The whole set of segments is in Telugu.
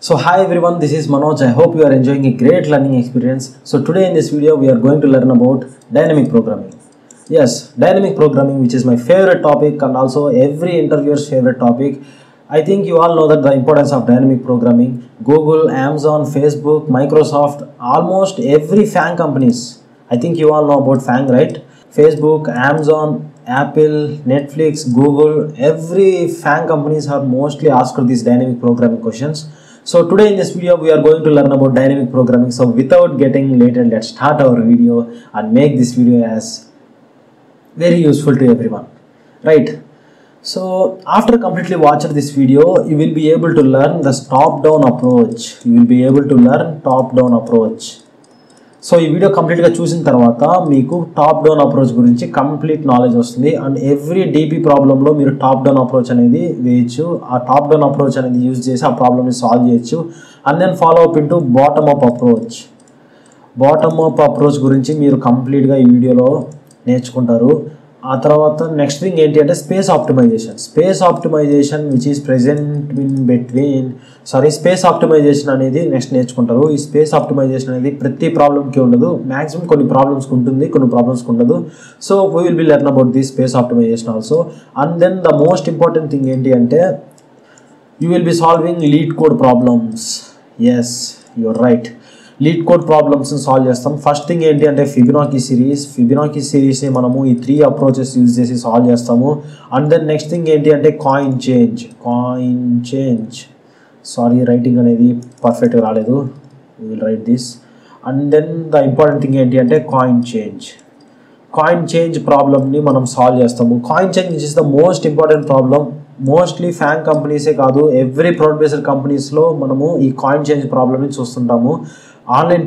So hi everyone, this is Manoj. I hope you are enjoying a great learning experience. So today in this video we are going to learn about dynamic programming. Yes, dynamic programming, which is my favorite topic and also every interviewer's favorite topic. I think you all know that the importance of dynamic programming. Google, Amazon, Facebook, Microsoft, almost every FAANG companies. I think you all know about FAANG, right? Facebook, Amazon, Apple, Netflix, Google, every FAANG companies have mostly asked these dynamic programming questions. So today in this video we are going to learn about dynamic programming. So without getting later, let's start our video and make this video as very useful to everyone, right? So after completely watching this video, you will be able to learn the top-down approach. So ఈ వీడియో కంప్లీట్గా చూసిన తర్వాత మీకు టాప్ డౌన్ అప్రోచ్ గురించి కంప్లీట్ నాలెడ్జ్ వస్తుంది అండ్ ఎవ్రీ డీపీ ప్రాబ్లంలో మీరు టాప్ డౌన్ అప్రోచ్ అనేది వేయచ్చు. ఆ టాప్ డౌన్ అప్రోచ్ అనేది యూజ్ చేసి ఆ ప్రాబ్లమ్ని సాల్వ్ చేయొచ్చు. And then follow up into bottom up approach గురించి మీరు కంప్లీట్గా ఈ వీడియోలో నేర్చుకుంటారు. ఆ తర్వాత నెక్స్ట్ థింగ్ ఏంటి అంటే space optimisation which is present space optimisation అనేది నెక్స్ట్ నేర్చుకుంటారు. ఈ స్పేస్ ఆప్టిమైజేషన్ అనేది ప్రతి ప్రాబ్లమ్కి ఉండదు, మ్యాక్సిమం కొన్ని ప్రాబ్లమ్స్కి ఉంటుంది, కొన్ని ప్రాబ్లమ్స్కి ఉండదు. So we will be learn about the space optimisation also. And then the most important thing ఏంటి అంటే you will be solving LeetCode problems. Yes, you're right, LeetCode ప్రాబ్లమ్స్ని సాల్వ్ చేస్తాం. ఫస్ట్ థింగ్ ఏంటి అంటే ఫిబొనాకీ సిరీస్ని మనము ఈ 3 అప్రోచెస్ యూజ్ చేసి సాల్వ్ చేస్తాము. అండ్ దెన్ నెక్స్ట్ థింగ్ ఏంటి అంటే కాయిన్ చేంజ్. సారీ, రైటింగ్ అనేది పర్ఫెక్ట్గా రాలేదు, we will write this. And then the important thing ఏంటి అంటే కాయిన్ చేంజ్ ప్రాబ్లమ్ని మనం సాల్వ్ చేస్తాము. Coin change which is the most important problem. Mostly FAANG కంపెనీసే కాదు, ఎవ్రీ ప్రొడక్ట్ బేస్డ్ కంపెనీస్లో మనము ఈ కాయిన్ చేంజ్ ప్రాబ్లమ్ని చూస్తుంటాము. ఆన్లైన్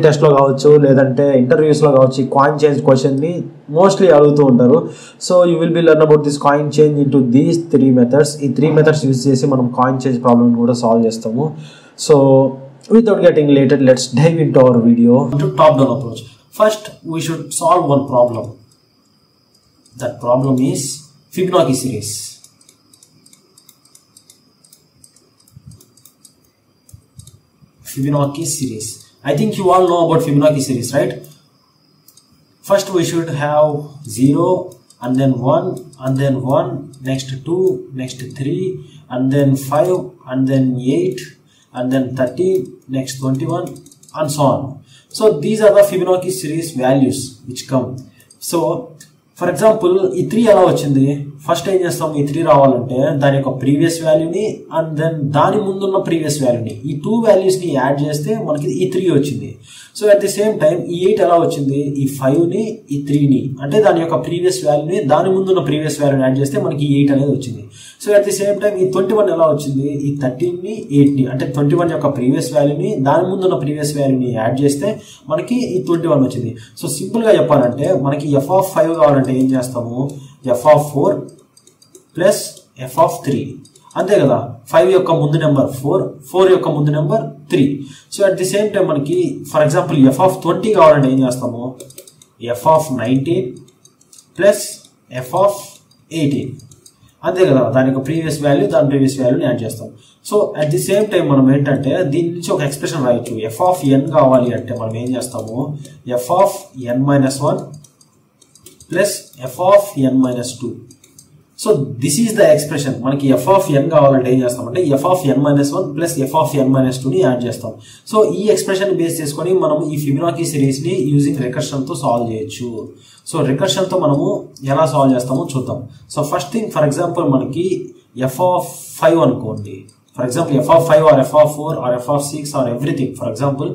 టెస్ట్లో కావచ్చు, లేదంటే ఇంటర్వ్యూస్లో కావచ్చు, ఈ కాయిన్ చేంజ్ క్వశ్చన్ని మోస్ట్లీ అడుగుతూ ఉంటారు. So you will be learn about this coin change into these 3 methods. ఈ 3 మెథడ్స్ యూజ్ చేసి మనం కాయిన్ చేంజ్ ప్రాబ్లమ్ కూడా సాల్వ్ చేస్తాము. So without getting late, let's dive into our video. Top down approach. First we should solve one problem. That problem is Fibonacci series. I think you all know about Fibonacci series, right? First we should have 0 and then 1 and then 1, next 2, next 3 and then 5 and then 8 and then 13, next 21 and so on. So these are the Fibonacci series values which come. So for example ఈ 3 ఎలా వచ్చింది? ఫస్ట్ ఏం చేస్తాం, ఈ 3 రావాలంటే దాని యొక్క ప్రీవియస్ వాల్యూని అండ్ దెన్ దాని ముందున్న ప్రీవియస్ వాల్యూని, ఈ 2 వాల్యూస్ని యాడ్ చేస్తే మనకి ఈ 3 వచ్చింది. So at the same time ఈ 8 ఎలా వచ్చింది? ఈ 5ని ఈ 3ని అంటే దాని యొక్క ప్రీవియస్ వాల్యూని దాని ముందున్న ప్రీవియస్ వాల్యూని యాడ్ చేస్తే మనకి ఈ 8 అనేది వచ్చింది. So at the same time ఈ 21 ఎలా వచ్చింది? ఈ 13ని 8ని అంటే 21 యొక్క ప్రీవియస్ వాల్యూని దాని ముందున్న ప్రీవియస్ వాల్యూని యాడ్ చేస్తే మనకి ఈ 21 వచ్చింది. సో సింపుల్గా చెప్పాలంటే మనకి f(5) కావాలంటే ఏం చేస్తాము? f(4) ప్లస్ f(3) అంతే కదా. 5 యొక్క ముందు నెంబర్ 4 యొక్క ముందు number 3. So at the same time మనకి ఫర్ ఎగ్జాంపుల్ f(20) కావాలంటే ఏం చేస్తాము? f(19) ప్లస్ f(18) అంతే కదా. దాని యొక్క ప్రీవియస్ వాల్యూ దాని ప్రీవియస్ వాల్యూని యాడ్ చేస్తాం. So at the same time మనం ఏంటంటే దీని నుంచి ఒక ఎక్స్ప్రెషన్ రాయొచ్చు. f(n) కావాలి అంటే మనం ఏం చేస్తాము? f(n-1) plus f(n-2). So this is the expression. మనకి f(n) కావాలంటే ఏం చేస్తామంటే f(n-1) ప్లస్ f(n-2)ని యాడ్ చేస్తాం. సో ఈ ఎక్స్ప్రెషన్ బేస్ చేసుకొని మనం ఈ ఫిబొనాకీ సిరీస్ని యూజింగ్ రికర్షన్తో సాల్వ్ చేయొచ్చు. సో రికర్షన్తో మనము ఎలా సాల్వ్ చేస్తామో చూద్దాం. So first thing, for example మనకి f(5) అనుకోండి. For example f(5) or f(4) or f(6) or everything. For example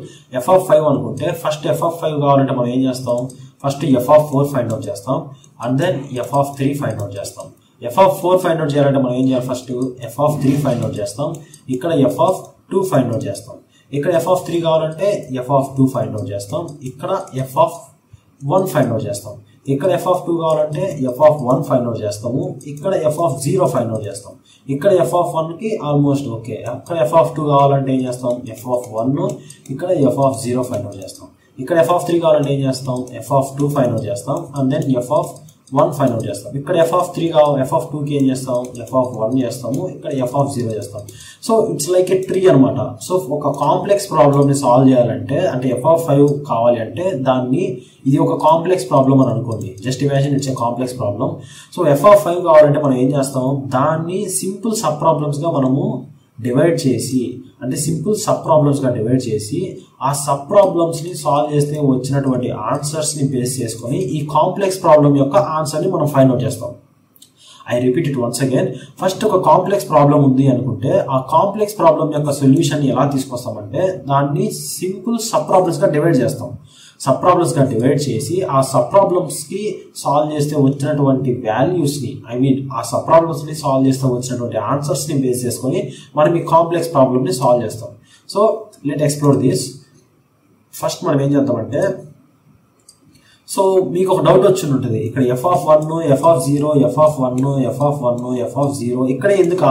f(5) అనుకుంటే ఫస్ట్ f(5) కావాలంటే మనం ఏం చేస్తాం? ఫస్ట్ f(4) ఫైండ్ అవుట్ చేస్తాం and then f(3) find out చేస్తాం. f(4) ఫైండ్ అవుట్ చేయాలంటే మనం ఏం చేయాలి? ఫస్ట్ f(3) ఫైండ్ అవుట్ చేస్తాం, ఇక్కడ f(2) ఫైండ్ అవుట్ చేస్తాం, ఇక్కడ f(3) కావాలంటే f(2) ఫైండ్ అవుట్ చేస్తాం, ఇక్కడ f(1) ఫైండ్ అవుట్ చేస్తాం, ఇక్కడ f(2) కావాలంటే f(1) ఫైండ్ అవుట్ చేస్తాము, ఇక్కడ f(0) ఫైండ్ అవుట్ చేస్తాం, ఇక్కడ f(1)కి ఆల్మోస్ట్ ఓకే. ఇక్కడ f(2) కావాలంటే ఏం చేస్తాం? f(1), ఇక్కడ f(0) ఫైండ్ అవుట్ చేస్తాం, ఇక్కడ f(3) కావాలంటే ఏం చేస్తాం? f(2) ఫైండ్ అవుట్ చేస్తాం అండ్ దెన్ 1 ఫైండ్ అవుట్ చేస్తాం. ఇక్కడ f(3) f(2)కి ఏం చేస్తాం, f(1) చేస్తాము, ఇక్కడ f(0) చేస్తాం. So it's like A tree అనమాట. సో ఒక కాంప్లెక్స్ ప్రాబ్లమ్ని సాల్వ్ చేయాలంటే, అంటే f(5) కావాలి అంటే దాన్ని, ఇది ఒక కాంప్లెక్స్ ప్రాబ్లం అని అనుకోండి, just imagine it's a complex problem. So f(5) కావాలంటే మనం ఏం చేస్తాం, దాన్ని సింపుల్ సబ్ ప్రాబ్లమ్స్గా మనము డివైడ్ చేసి, అంటే సింపుల్ సబ్ ప్రాబ్లమ్స్గా డివైడ్ చేసి ఆ సబ్ ప్రాబ్లమ్స్ని సాల్వ్ చేస్తే వచ్చినటువంటి ఆన్సర్స్ని బేస్ చేసుకొని ఈ కాంప్లెక్స్ ప్రాబ్లం యొక్క ఆన్సర్ని మనం ఫైండ్ అవుట్ చేస్తాం. I repeat it once again. First ఒక కాంప్లెక్స్ ప్రాబ్లం ఉంది అనుకుంటే ఆ కాంప్లెక్స్ ప్రాబ్లం యొక్క సొల్యూషన్ ఎలా తీసుకొస్తామంటే దాన్ని సింపుల్ సబ్ ప్రాబ్లమ్స్గా డివైడ్ చేస్తాం. సబ్ ప్రాబ్లమ్స్గా డివైడ్ చేసి ఆ సబ్ ప్రాబ్లమ్స్కి సాల్వ్ చేస్తే వచ్చినటువంటి వాల్యూస్ని, ఐ మీన్ ఆ సబ్ ప్రాబ్లమ్స్ని సాల్వ్ చేస్తే వచ్చినటువంటి ఆన్సర్స్ని బేస్ చేసుకొని మనం ఈ కాంప్లెక్స్ ప్రాబ్లమ్ని సాల్వ్ చేస్తాం. So let explore this. First మనం ఏం చేద్దామంటే, సో మీకు ఒక డౌట్ వచ్చి ఉంటుంది, ఇక్కడ f(1), f(0), f(1), f(1), f(0) ఇక్కడే ఎందుకు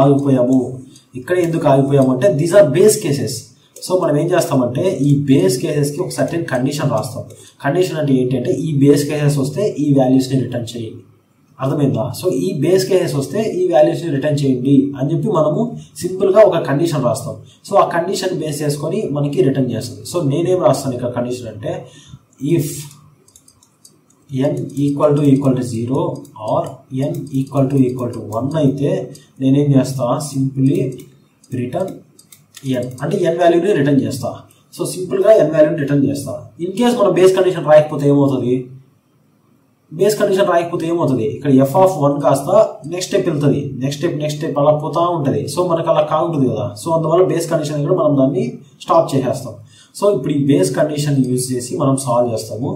ఆగిపోయాము అంటే these are base cases. So మనం ఏం చేస్తామంటే ఈ బేస్ కేసెస్కి ఒక సర్టెన్ కండిషన్ రాస్తాం. కండిషన్ అంటే ఏంటంటే ఈ బేస్ కేసెస్ వస్తే ఈ వాల్యూస్ని రిటర్న్ చేయండి, అర్థమైందా? సో ఈ బేస్ కేసెస్ వస్తే ఈ వాల్యూస్ని రిటర్న్ చేయండి అని చెప్పి మనము సింపుల్గా ఒక కండిషన్ రాస్తాం. సో ఆ కండిషన్ బేస్ చేసుకొని మనకి రిటర్న్ చేస్తుంది. సో నేనేం రాస్తాను ఇక్కడ కండిషన్ అంటే, ఇఫ్ n = 0 ఆర్ n = 1 అయితే నేనేం చేస్తా, సింపుల్లీ రిటర్న్ n, అంటే n వాల్యూని రిటర్న్ చేస్తా. సో సింపుల్గా n వాల్యూని రిటర్న్ చేస్తా. ఇన్ కేస్ మనం బేస్ కండిషన్ రాయకపోతే ఏమవుతుంది, ఇక్కడ f(1) కాస్త నెక్స్ట్ స్టెప్ వెళ్తుంది, నెక్స్ట్ స్టెప్ అలా పోతా ఉంటుంది. సో మనకు అలా కాకూడదు కదా. సో అందువల్ల బేస్ కండిషన్ కూడా మనం దాన్ని స్టాప్ చేసేస్తాం. సో ఇప్పుడు ఈ బేస్ కండిషన్ యూజ్ చేసి మనం సాల్వ్ చేస్తాము.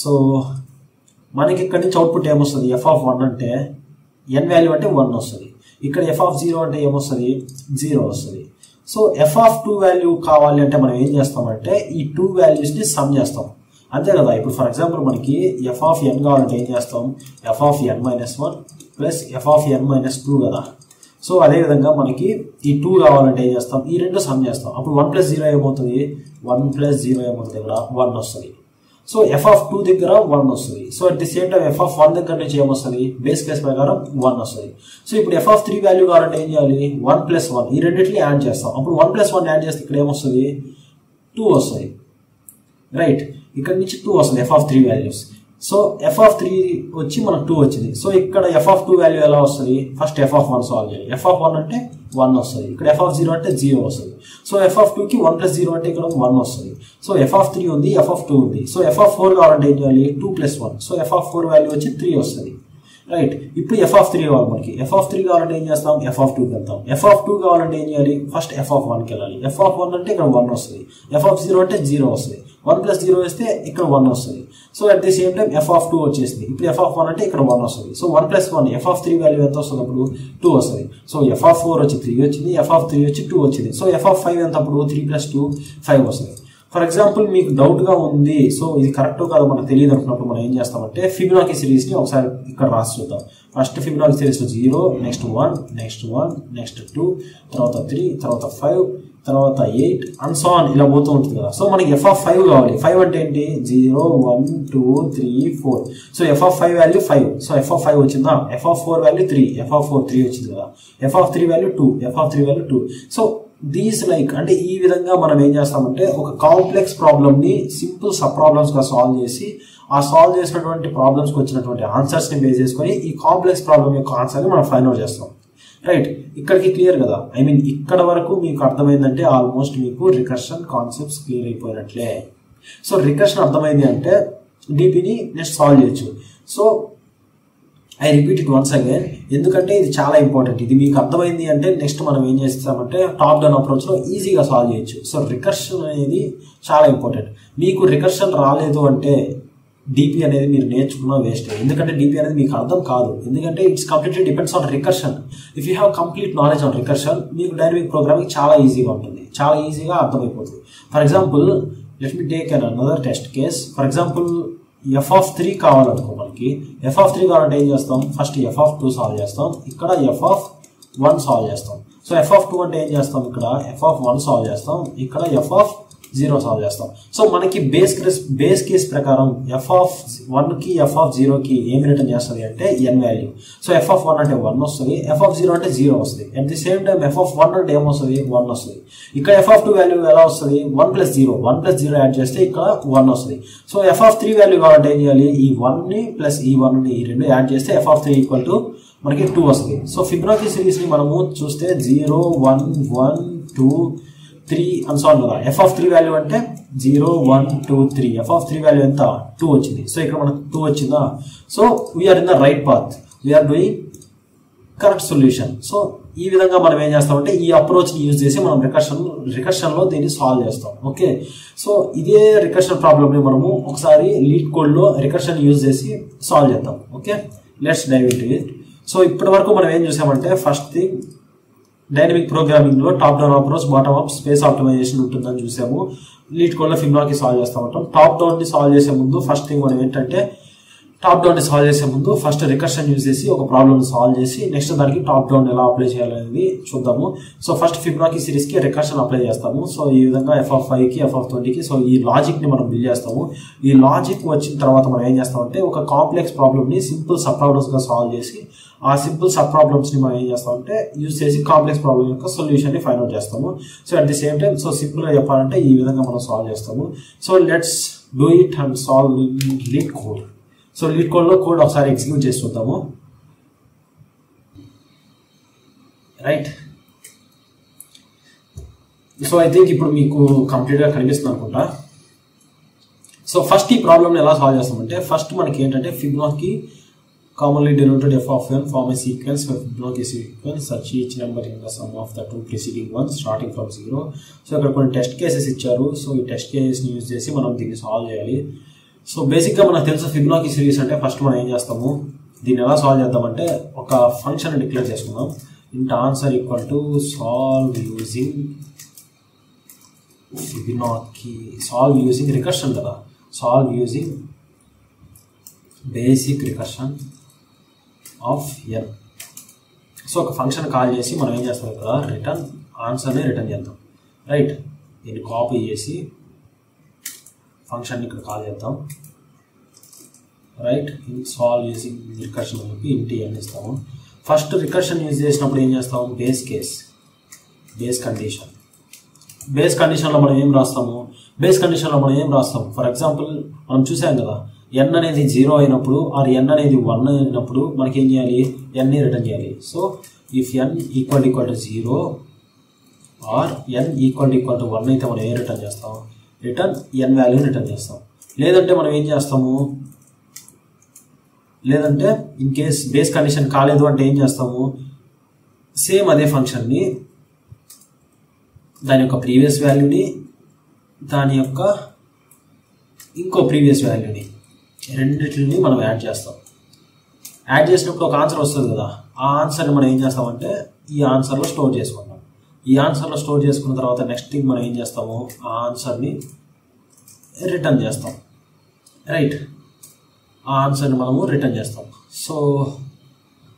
సో మనకి ఇక్కడ నుంచి అవుట్పుట్ ఏమొస్తుంది, f(1) అంటే n వాల్యూ అంటే 1 వస్తుంది, ఇక్కడ f(0) అంటే ఏమొస్తుంది, 0 వస్తుంది. సో f(2) వాల్యూ కావాలి అంటే మనం ఏం చేస్తామంటే ఈ 2 వాల్యూస్ని సమ్ చేస్తాం, అంతే కదా. ఇప్పుడు ఫర్ ఎగ్జాంపుల్ మనకి f(n) కావాలంటే ఏం చేస్తాం, f(n-1) ప్లస్ f(n-2) కదా. సో అదేవిధంగా మనకి ఈ 2 కావాలంటే ఏం చేస్తాం, ఈ 2 సమ్ చేస్తాం. అప్పుడు 1 + 0 ఏమవుతుంది, 1 + 0 ఏమవుతుంది, ఇక్కడ 1 వస్తుంది. సో f(2) దగ్గర 1 వస్తుంది. So at the same time f(1) దగ్గర నుంచి ఏమొస్తుంది, బేస్ కేస్ ప్రకారం 1 వస్తుంది. సో ఇప్పుడు f(3) వాల్యూ కావాలంటే ఏం చేయాలి, 1 + 1 ఈ రెండింటిని యాడ్ చేస్తాం. అప్పుడు 1 + 1 యాడ్ చేస్తే ఇక్కడ ఏమొస్తుంది, 2 వస్తుంది, రైట్. ఇక్కడ నుంచి 2 వస్తుంది f(3) వాల్యూస్. సో f(3) వచ్చి మనకు 2 వచ్చింది. సో ఇక్కడ f(2) వాల్యూ ఎలా వస్తుంది, ఫస్ట్ f(1) సాల్వ్ చేయాలి. f(1) అంటే 1 వస్తుంది, ఇక్కడ f(0) అంటే 0 వస్తుంది. సో f(2)కి 1 + 0 అంటే ఇక్కడ 1 వస్తుంది. సో f(3) ఉంది, f(2) ఉంది. సో f(4) కావాలంటే ఏం చేయాలి, 2 + 1. సో f(4) వాల్యూ వచ్చి 3 వస్తుంది, రైట్. ఇప్పుడు f(3) కావాలి మనకి. f(3) కావాలంటే ఏం చేస్తాం, f(2)కి వెళ్తాం. f(2) కావాలంటే ఏం చేయాలి, ఫస్ట్ f(1)కి వెళ్ళాలి. f(1) అంటే ఇక్కడ 1 వస్తుంది, f(0) అంటే 0 వస్తుంది. 1 + 0 వేస్తే ఇక్కడ 1 వస్తుంది. So at the same time f(2) వచ్చేసింది. ఇప్పుడు f(1) అంటే ఇక్కడ 1 వస్తుంది. సో 1 + 1 f(3) వాల్యూ ఎంత వస్తుంది, అప్పుడు 2 వస్తుంది. సో f(4) వచ్చి 3 వచ్చింది, f(3) వచ్చి 2 వచ్చింది. సో f(5) ఎంత, అప్పుడు 3 + 2 5 వస్తుంది. ఫర్ ఎగ్జాంపుల్ మీకు డౌట్గా ఉంది, సో ఇది కరెక్ట్ కాదు మనకు తెలియదు అనుకున్నప్పుడు మనం ఏం చేస్తామంటే ఫిబొనాకీ సిరీస్ని ఒకసారి ఇక్కడ రాసి చూద్దాం. ఫస్ట్ ఫిబొనాకీ సిరీస్లో 0, నెక్స్ట్ 1, నెక్స్ట్ 1, నెక్స్ట్ 2, తర్వాత 3, తర్వాత 5, తర్వాత 8 అండ్ సో ఆన్ ఇలా పోతూ ఉంటుంది కదా. సో మనకి f(5) కావాలి. 5 అంటే ఏంటి, 0, 1, 2, 3, 4. So f(5) value 5. So f(5) వచ్చిందా, f(4) వాల్యూ 3, f(4) 3 వచ్చింది కదా, f(3) value 2, f(3) value 2. So these like, అంటే ఈ విధంగా మనం ఏం చేస్తామంటే ఒక కాంప్లెక్స్ ప్రాబ్లమ్ని సింపుల్ సబ్ ప్రాబ్లమ్స్గా సాల్వ్ చేసి ఆ సాల్వ్ చేసినటువంటి ప్రాబ్లమ్స్కి వచ్చినటువంటి ఆన్సర్స్ని బేస్ చేసుకొని ఈ కాంప్లెక్స్ ప్రాబ్లమ్ యొక్క ఆన్సర్ని మనం ఫైండ్ అవుట్ చేస్తాం, రైట్. ఇక్కడికి క్లియర్ కదా, ఐ మీన్ ఇక్కడ వరకు మీకు అర్థమైందంటే ఆల్మోస్ట్ మీకు రికర్షన్ కాన్సెప్ట్స్ క్లియర్ అయిపోయినట్లే. సో రికర్షన్ అర్థమైంది అంటే డీపీని నెక్స్ట్ సాల్వ్ చేయొచ్చు. So I repeat it once again, ఎందుకంటే ఇది చాలా ఇంపార్టెంట్. ఇది మీకు అర్థమైంది అంటే నెక్స్ట్ మనం ఏం చేస్తామంటే టాప్ డౌన్ అప్రోచ్లో ఈజీగా సాల్వ్ చేయొచ్చు. సో రికర్షన్ అనేది చాలా ఇంపార్టెంట్. మీకు రికర్షన్ రాలేదు అంటే డిపి అనేది మీరు నేర్చుకున్నా వేస్ట్, ఎందుకంటే డిపి అనేది మీకు అర్థం కాదు. ఎందుకంటే it's completely depends on recursion. If you have complete knowledge on recursion, మీకు డైనమిక్ ప్రోగ్రామింగ్ చాలా ఈజీగా ఉంటుంది, చాలా ఈజీగా అర్థమైపోతుంది. For example let me take another test case. For example f(3) కావాలనుకో, మనకి f(3) కావాలంటే ఏం చేస్తాం, ఫస్ట్ f(2) సాల్వ్ చేస్తాం, ఇక్కడ f(1) సాల్వ్ చేస్తాం. సో f(2) అంటే ఏం చేస్తాం, ఇక్కడ f(1) సాల్వ్ చేస్తాం, ఇక్కడ f(2) 0 సాల్వ్ చేస్తాం. సో మనకి బేస్ కేస్ ప్రకారం f(1) కి f(0) కి ఏం రిటర్న్ చేస్తుంది అంటే n వాల్యూ. సో f(1) అంటే 1 వస్తుంది, f(0) అంటే 0 వస్తుంది. At the same time f(1) అంటే ఏమొస్తుంది, 1 వస్తుంది. ఇక్కడ f(2) వాల్యూ ఎలా వస్తుంది, 1 + 0, 1 + 0 యాడ్ చేస్తే ఇక్కడ 1 వస్తుంది. సో f(3) వాల్యూ కావాలంటే ఏం చేయాలి, ఈ 1ని ప్లస్ ఈ 1ని ఈ రెండు యాడ్ చేస్తే f(3) ఈక్వల్ టు మనకి 2 వస్తుంది. సో ఫిబొనాకీ సిరీస్ ని మనము చూస్తే 0, 1, 1, 2, 3 అని సాల్వ్ కదా. f(3) వాల్యూ అంటే 0, 1, 2, 3. f(3) వాల్యూ ఎంత, 2 వచ్చింది. సో ఇక్కడ మనకు 2 వచ్చిందా. So we're in the right path, we're doing correct solution. So ఈ విధంగా మనం ఏం చేస్తామంటే ఈ అప్రోచ్ ని యూజ్ చేసి మనం రికర్షన్ లో దీన్ని సాల్వ్ చేస్తాం. ఓకే, సో ఇదే రికర్షన్ ప్రాబ్లమ్ ని మనము ఒకసారి లీడ్ కోడ్ లో రికర్షన్ యూజ్ చేసి సాల్వ్ చేద్దాం. Okay, let's dive into it. So ఇప్పటి వరకు మనం ఏం చూసామంటే ఫస్ట్ థింగ్ డైనమిక్ ప్రోగ్రామింగ్ లో top down approach, bottom up, space optimisation ఉంటుందని చూసాము. లీడ్ కోడ్ లో ఫిబొనాకీ సాల్వ్ చేస్తా ఉంటాం. టాప్ డౌన్ ని సాల్వ్ చేసే ముందు ఫస్ట్ థింగ్ మనం ఏంటంటే టాప్ డౌన్ ని సాల్వ్ చేసే ముందు ఫస్ట్ రికర్షన్ యూజ్ చేసి ఒక ప్రాబ్లమ్ సాల్వ్ చేసి నెక్స్ట్ దానికి టాప్ డౌన్ ఎలా అప్లై చేయాలనేది చూద్దాము. సో ఫస్ట్ ఫిబొనాకీ సిరీస్ కి రికర్షన్ అప్లై చేస్తాము. సో ఈ విధంగా f(5) కి f(20) కి సో ఈ లాజిక్ ని మనం బిల్డ్ చేస్తాము. ఈ లాజిక్ వచ్చిన తర్వాత మనం ఏం చేస్తామంటే ఒక కాంప్లెక్స్ ప్రాబ్లమ్ ని సింపుల్ సబ్ ప్రాబ్లమ్స్ గా సాల్వ్ చేసి ఆ సింపుల్ సబ్ ప్రాబ్లమ్స్ ని మనం ఏం చేస్తామంటే యూజ్ చేసి కాంప్లెక్స్ ప్రాబ్లమ్ యొక్క సొల్యూషన్ ని ఫైండ్ అవుట్ చేస్తాము. So at the same time so simple గా చెప్పాలంటే ఈ విధంగా మనం సాల్వ్ చేస్తాము. So let's do it and solve in lead code. So lead code లో కోడ్ ఒకసారి ఎగ్జిక్యూట్ చేసి చూద్దాము. రైట్, సో ఐ థింక్ ఇప్పుడు మీకు కంప్లీట్ గా కనిపిస్తుంది అనుకుంటా. సో ఫస్ట్ ఈ ప్రాబ్లమ్ ని ఎలా సాల్వ్ చేస్తామంటే ఫస్ట్ మనకి ఏంటంటే Fibonacci commonly denoted f of n form a sequence where Fibonacci sequence such each number in the sum of the two preceding ones starting from 0. So ఇక్కడ కొన్ని టెస్ట్ కేసెస్ ఇచ్చారు. సో ఈ టెస్ట్ కేసెస్ ని యూజ్ చేసి మనం దీన్ని సాల్వ్ చేయాలి. సో బేసిక్ గా మనకు తెలుసు ఫిబొనాకీ సిరీస్ అంటే ఫస్ట్ మనం ఏం చేస్తాము, దీన్ని ఎలా సాల్వ్ చేద్దామంటే ఒక ఫంక్షన్ డిక్లేర్ చేసుకుందాం. Int answer equal to solve using Fibonacci, solve using recursion కదా, solve using basic recursion of n. So ఒక ఫంక్షన్ కాల్ చేసి మనం ఏం చేస్తాం కదా, రిటర్న్ ఆన్సర్ని రిటర్న్ చేద్దాం. రైట్, దీన్ని కాపీ చేసి ఫంక్షన్ ఇక్కడ కాల్ చేద్దాం. రైట్, సాల్వ్ యూజింగ్ రికర్షన్ అని చెప్పి ఇంటి n ఇస్తాము. ఫస్ట్ రికర్షన్ యూజ్ చేసినప్పుడు ఏం చేస్తాము, base case, base condition. Base కండిషన్లో మనం ఏం రాస్తాము, బేస్ కండిషన్లో మనం ఏం రాస్తాము. ఫర్ ఎగ్జాంపుల్ మనం చూసాం కదా, n అనేది 0 అయినప్పుడు ఆర్ n అనేది 1 అయినప్పుడు మనకి ఏం చేయాలి, n ని రిటర్న్ చేయాలి. So if n equal to 0 or n equal to 1 అయితే మనం ఏం రిటర్న్ చేస్తాం, రిటర్న్ n వాల్యూని రిటర్న్ చేస్తాం. లేదంటే మనం ఏం చేస్తాము, లేదంటే ఇన్ కేస్ బేస్ కండిషన్ కాలేదు అంటే ఏం చేస్తాము, సేమ్ అదే ఫంక్షన్ని దాని యొక్క ప్రీవియస్ వాల్యూని దాని యొక్క ఇంకో ప్రీవియస్ వాల్యూని రెండింటిని మనం యాడ్ చేస్తాం. యాడ్ చేసినప్పుడు ఒక ఆన్సర్ వస్తుంది కదా, ఆ ఆన్సర్ని మనం ఏం చేస్తామంటే ఈ ఆన్సర్లో స్టోర్ చేసుకుంటాం. ఈ ఆన్సర్లో స్టోర్ చేసుకున్న తర్వాత నెక్స్ట్ థింగ్ మనం ఏం చేస్తాము, ఆ ఆన్సర్ని రిటర్న్ చేస్తాం. రైట్, ఆ ఆన్సర్ని మనము రిటర్న్ చేస్తాం. సో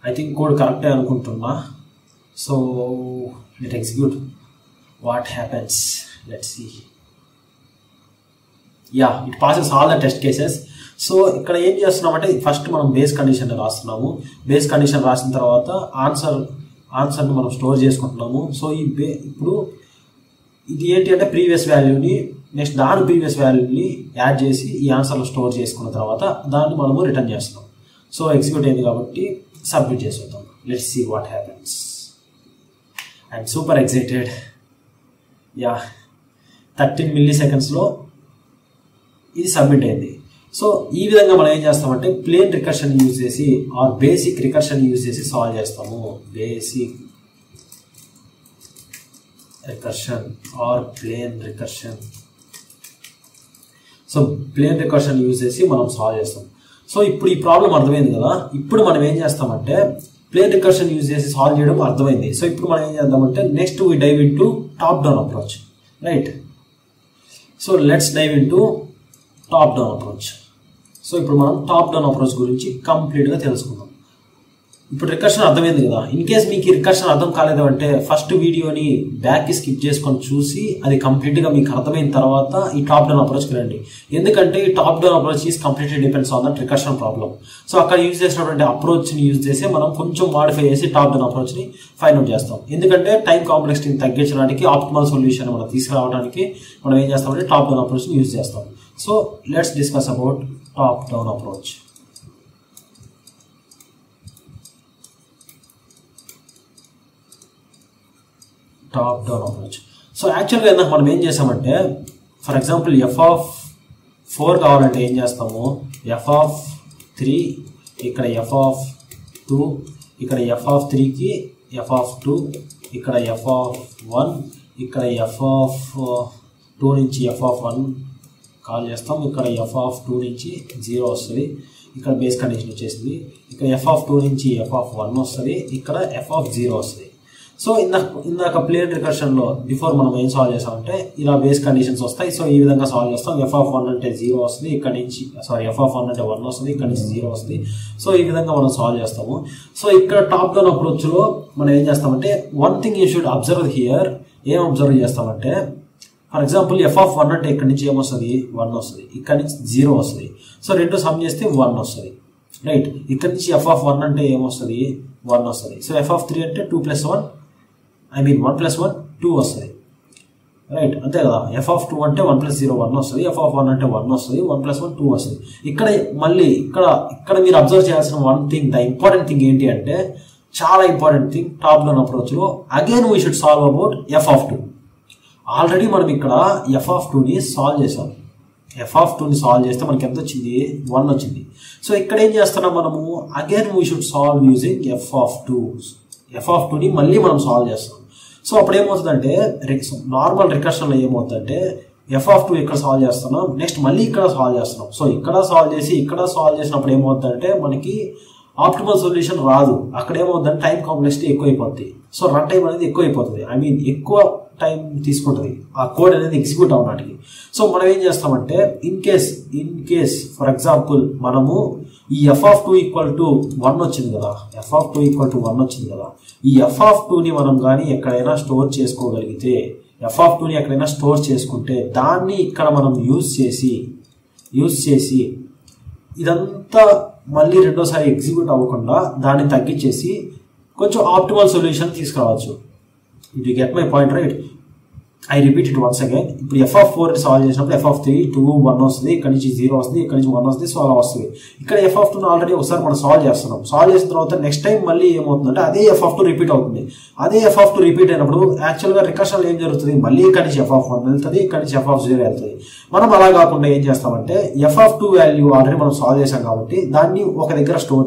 ఐ థింక్ కోడ్ కరెక్టే అనుకుంటున్నా. So let execute what happens, let's see. Yeah, it passes all the test cases. So ఇక్కడ ఏం చేస్తున్నామంటే ఫస్ట్ మనం బేస్ కండిషన్ రాస్తున్నాము. బేస్ కండిషన్ రాసిన తర్వాత ఆన్సర్ని మనం స్టోర్ చేసుకుంటున్నాము. సో ఇప్పుడు ఇది ఏంటి అంటే ప్రీవియస్ వాల్యూని నెక్స్ట్ దాని ప్రీవియస్ వాల్యూని యాడ్ చేసి ఈ ఆన్సర్లో స్టోర్ చేసుకున్న తర్వాత దాన్ని మనము రిటర్న్ చేస్తున్నాం. సో ఎగ్జిక్యూట్ అయింది కాబట్టి సబ్మిట్ చేసేద్దాం. Let's see what happens. I'm super excited. Yeah, 13 millisecondsలో ఇది సబ్మిట్ అయింది. సో ఈ విధంగా మనం ఏం చేస్తామంటే ప్లేన్ రికర్షన్ యూజ్ చేసి ఆర్ బేసిక్ రికర్షన్ యూజ్ చేసి సాల్వ్ చేస్తాము. Basic recursion or plain recursion. So plain recursion use చేసి మనం సాల్వ్ చేస్తాం. సో ఇప్పుడు ఈ ప్రాబ్లం అర్థమైంది కదా. ఇప్పుడు మనం ఏం చేస్తామంటే ప్లేన్ రికర్షన్ యూజ్ చేసి సాల్వ్ చేయడం అర్థమైంది. సో ఇప్పుడు మనం ఏం చేద్దామంటే next we dive into top down approach. Right, so let's dive into top down approach. So ఇప్పుడు మనం టాప్ డౌన్ అప్రోచ్ గురించి కంప్లీట్గా తెలుసుకుందాం. ఇప్పుడు రికర్షన్ అర్థమైంది కదా. ఇన్ కేస్ మీకు ఈ రికర్షన్ అర్థం కాలేదు అంటే ఫస్ట్ వీడియోని బ్యాక్కి స్కిప్ చేసుకొని చూసి అది కంప్లీట్గా మీకు అర్థమైన తర్వాత ఈ టాప్ డౌన్ అప్రోచ్కి రండి. ఎందుకంటే ఈ top down approach is completely depends on that recursion problem. So అక్కడ యూజ్ చేసినటువంటి అప్రోచ్ని యూజ్ చేసి మనం కొంచెం మాడిఫై చేసి టాప్ డౌన్ అప్రోచ్ని ఫైండ్ అవుట్ చేస్తాం. ఎందుకంటే టైం కాంప్లెక్సిటీని తగ్గించడానికి, ఆప్టిమల్ సొల్యూషన్ మనం తీసుకురావడానికి మనం ఏం చేస్తామంటే టాప్ డౌన్ అప్రోచ్ని యూజ్ చేస్తాం. So let's discuss about top down approach. Top down approach. So యాక్చువల్గా ఇందాక మనం ఏం చేసామంటే ఫర్ ఎగ్జాంపుల్ f(4) కావాలంటే ఏం చేస్తాము, f(3), ఇక్కడ f(2), ఇక్కడ f(3)కి f(2), ఇక్కడ f(1), ఇక్కడ f(2) నుంచి f(1) కాల్ చేస్తాం, ఇక్కడ f(2) నుంచి 0 వస్తుంది, ఇక్కడ బేస్ కండిషన్ వచ్చేసింది, ఇక్కడ f(2) నుంచి f(1) వస్తుంది, ఇక్కడ f(0) వస్తుంది. సో ఇందాక ప్లేన్ రికర్షన్లో బిఫోర్ మనం ఏం సాల్వ్ చేసామంటే ఇలా బేస్ కండిషన్స్ వస్తాయి. సో ఈ విధంగా సాల్వ్ చేస్తాం. f(1) అంటే 0 వస్తుంది, ఇక్కడ నుంచి f(1) అంటే 1 వస్తుంది, ఇక్కడ నుంచి 0 వస్తుంది. సో ఈ విధంగా మనం సాల్వ్ చేస్తాము. సో ఇక్కడ టాప్ డౌన్ అప్రోచ్లో మనం ఏం చేస్తామంటే one thing you should observe here. ఏం అబ్జర్వ్ చేస్తామంటే ఫర్ ఎగ్జాంపుల్ f(1) అంటే ఇక్కడ నుంచి ఏమొస్తుంది, 1 వస్తుంది, ఇక్కడ నుంచి 0 వస్తుంది. సో రెండు సమ్ చేస్తే 1 వస్తుంది, రైట్. ఇక్కడ నుంచి f(1) అంటే ఏమొస్తుంది, 1 వస్తుంది. సో f(3) అంటే 2 + 1 1 + 1 2 వస్తుంది, రైట్. అంతే కదా. f(2) అంటే 1 + 0 1 వస్తుంది, f(1) అంటే 1 వస్తుంది, 1 + 1 2 వస్తుంది. ఇక్కడ మళ్ళీ ఇక్కడ మీరు అబ్జర్వ్ చేయాల్సిన one thing, the important thing ఏంటి అంటే చాలా ఇంపార్టెంట్ థింగ్ టాప్ డౌన్ అప్రోచ్లో again we should solve about f(2). Already మనం ఇక్కడ f(2)ని సాల్వ్ చేసాం. f(2)ని సాల్వ్ చేస్తే మనకి ఎంత వచ్చింది, 1 వచ్చింది. సో ఇక్కడ ఏం చేస్తున్నాం మనము, again we should solve using f(2)ని మళ్ళీ మనం సాల్వ్ చేస్తాం. సో అప్పుడు ఏమవుతుందంటే నార్మల్ రికర్షన్లో ఏమవుతుందంటే f(2) ఇక్కడ సాల్వ్ చేస్తున్నాం, నెక్స్ట్ మళ్ళీ ఇక్కడ సాల్వ్ చేస్తున్నాం. సో ఇక్కడ సాల్వ్ చేసి ఇక్కడ సాల్వ్ చేసినప్పుడు ఏమవుతుందంటే మనకి ఆప్టిమల్ సొల్యూషన్ రాదు. అక్కడ ఏమవుతుందంటే టైం కాంప్లెక్సిటీ ఎక్కువైపోతుంది. సో రన్ టైం అనేది ఎక్కువైపోతుంది, ఎక్కువ టైం తీసుకుంటుంది ఆ కోడ్ అనేది ఎగ్జిక్యూట్ అవ్వడానికి. సో మనం ఏం చేస్తామంటే ఇన్ కేస్ ఫర్ ఎగ్జాంపుల్ మనము ఈ f(2) = 1 వచ్చింది కదా, f(2) = 1 వచ్చింది కదా, ఈ f(2)ని మనం కానీ ఎక్కడైనా స్టోర్ చేసుకోగలిగితే, f(2)ని ఎక్కడైనా స్టోర్ చేసుకుంటే దాన్ని ఇక్కడ మనం యూజ్ చేసి ఇదంతా మళ్ళీ రెండోసారి ఎగ్జిక్యూట్ అవ్వకుండా దాన్ని తగ్గించేసి కొంచెం ఆప్టిమల్ సొల్యూషన్ తీసుకురావచ్చు. It you get my point, right. I repeat it once again. ఇప్పుడు f(4) సాల్వ్ చేసినప్పుడు f(3) 2 1 వస్తుంది, ఇక్కడ నుంచి 0 వస్తుంది, ఇక్కడ నుంచి 1 వస్తుంది. సో అలా వస్తుంది. ఇక్కడ f(2)ని ఆల్రెడీ ఒకసారి మనం సాల్వ్ చేస్తున్నాం. సాల్వ్ చేసిన తర్వాత నెక్స్ట్ టైం మళ్ళీ ఏమవుతుందంటే అదే f(2) రిపీట్ అవుతుంది. అదే f(2) రిపీట్ అయినప్పుడు యాక్చువల్గా రికర్షన్లో ఏం జరుగుతుంది, మళ్ళీ ఇక్కడ నుంచి f(1) వెళ్తుంది, ఇక్కడ నుంచి f(0) వెళ్తుంది. మనం అలా కాకుండా ఏం చేస్తామంటే f(2) వాల్యూ ఆల్రెడీ మనం సాల్వ్ చేసాం కాబట్టి దాన్ని ఒక దగ్గర స్టోర్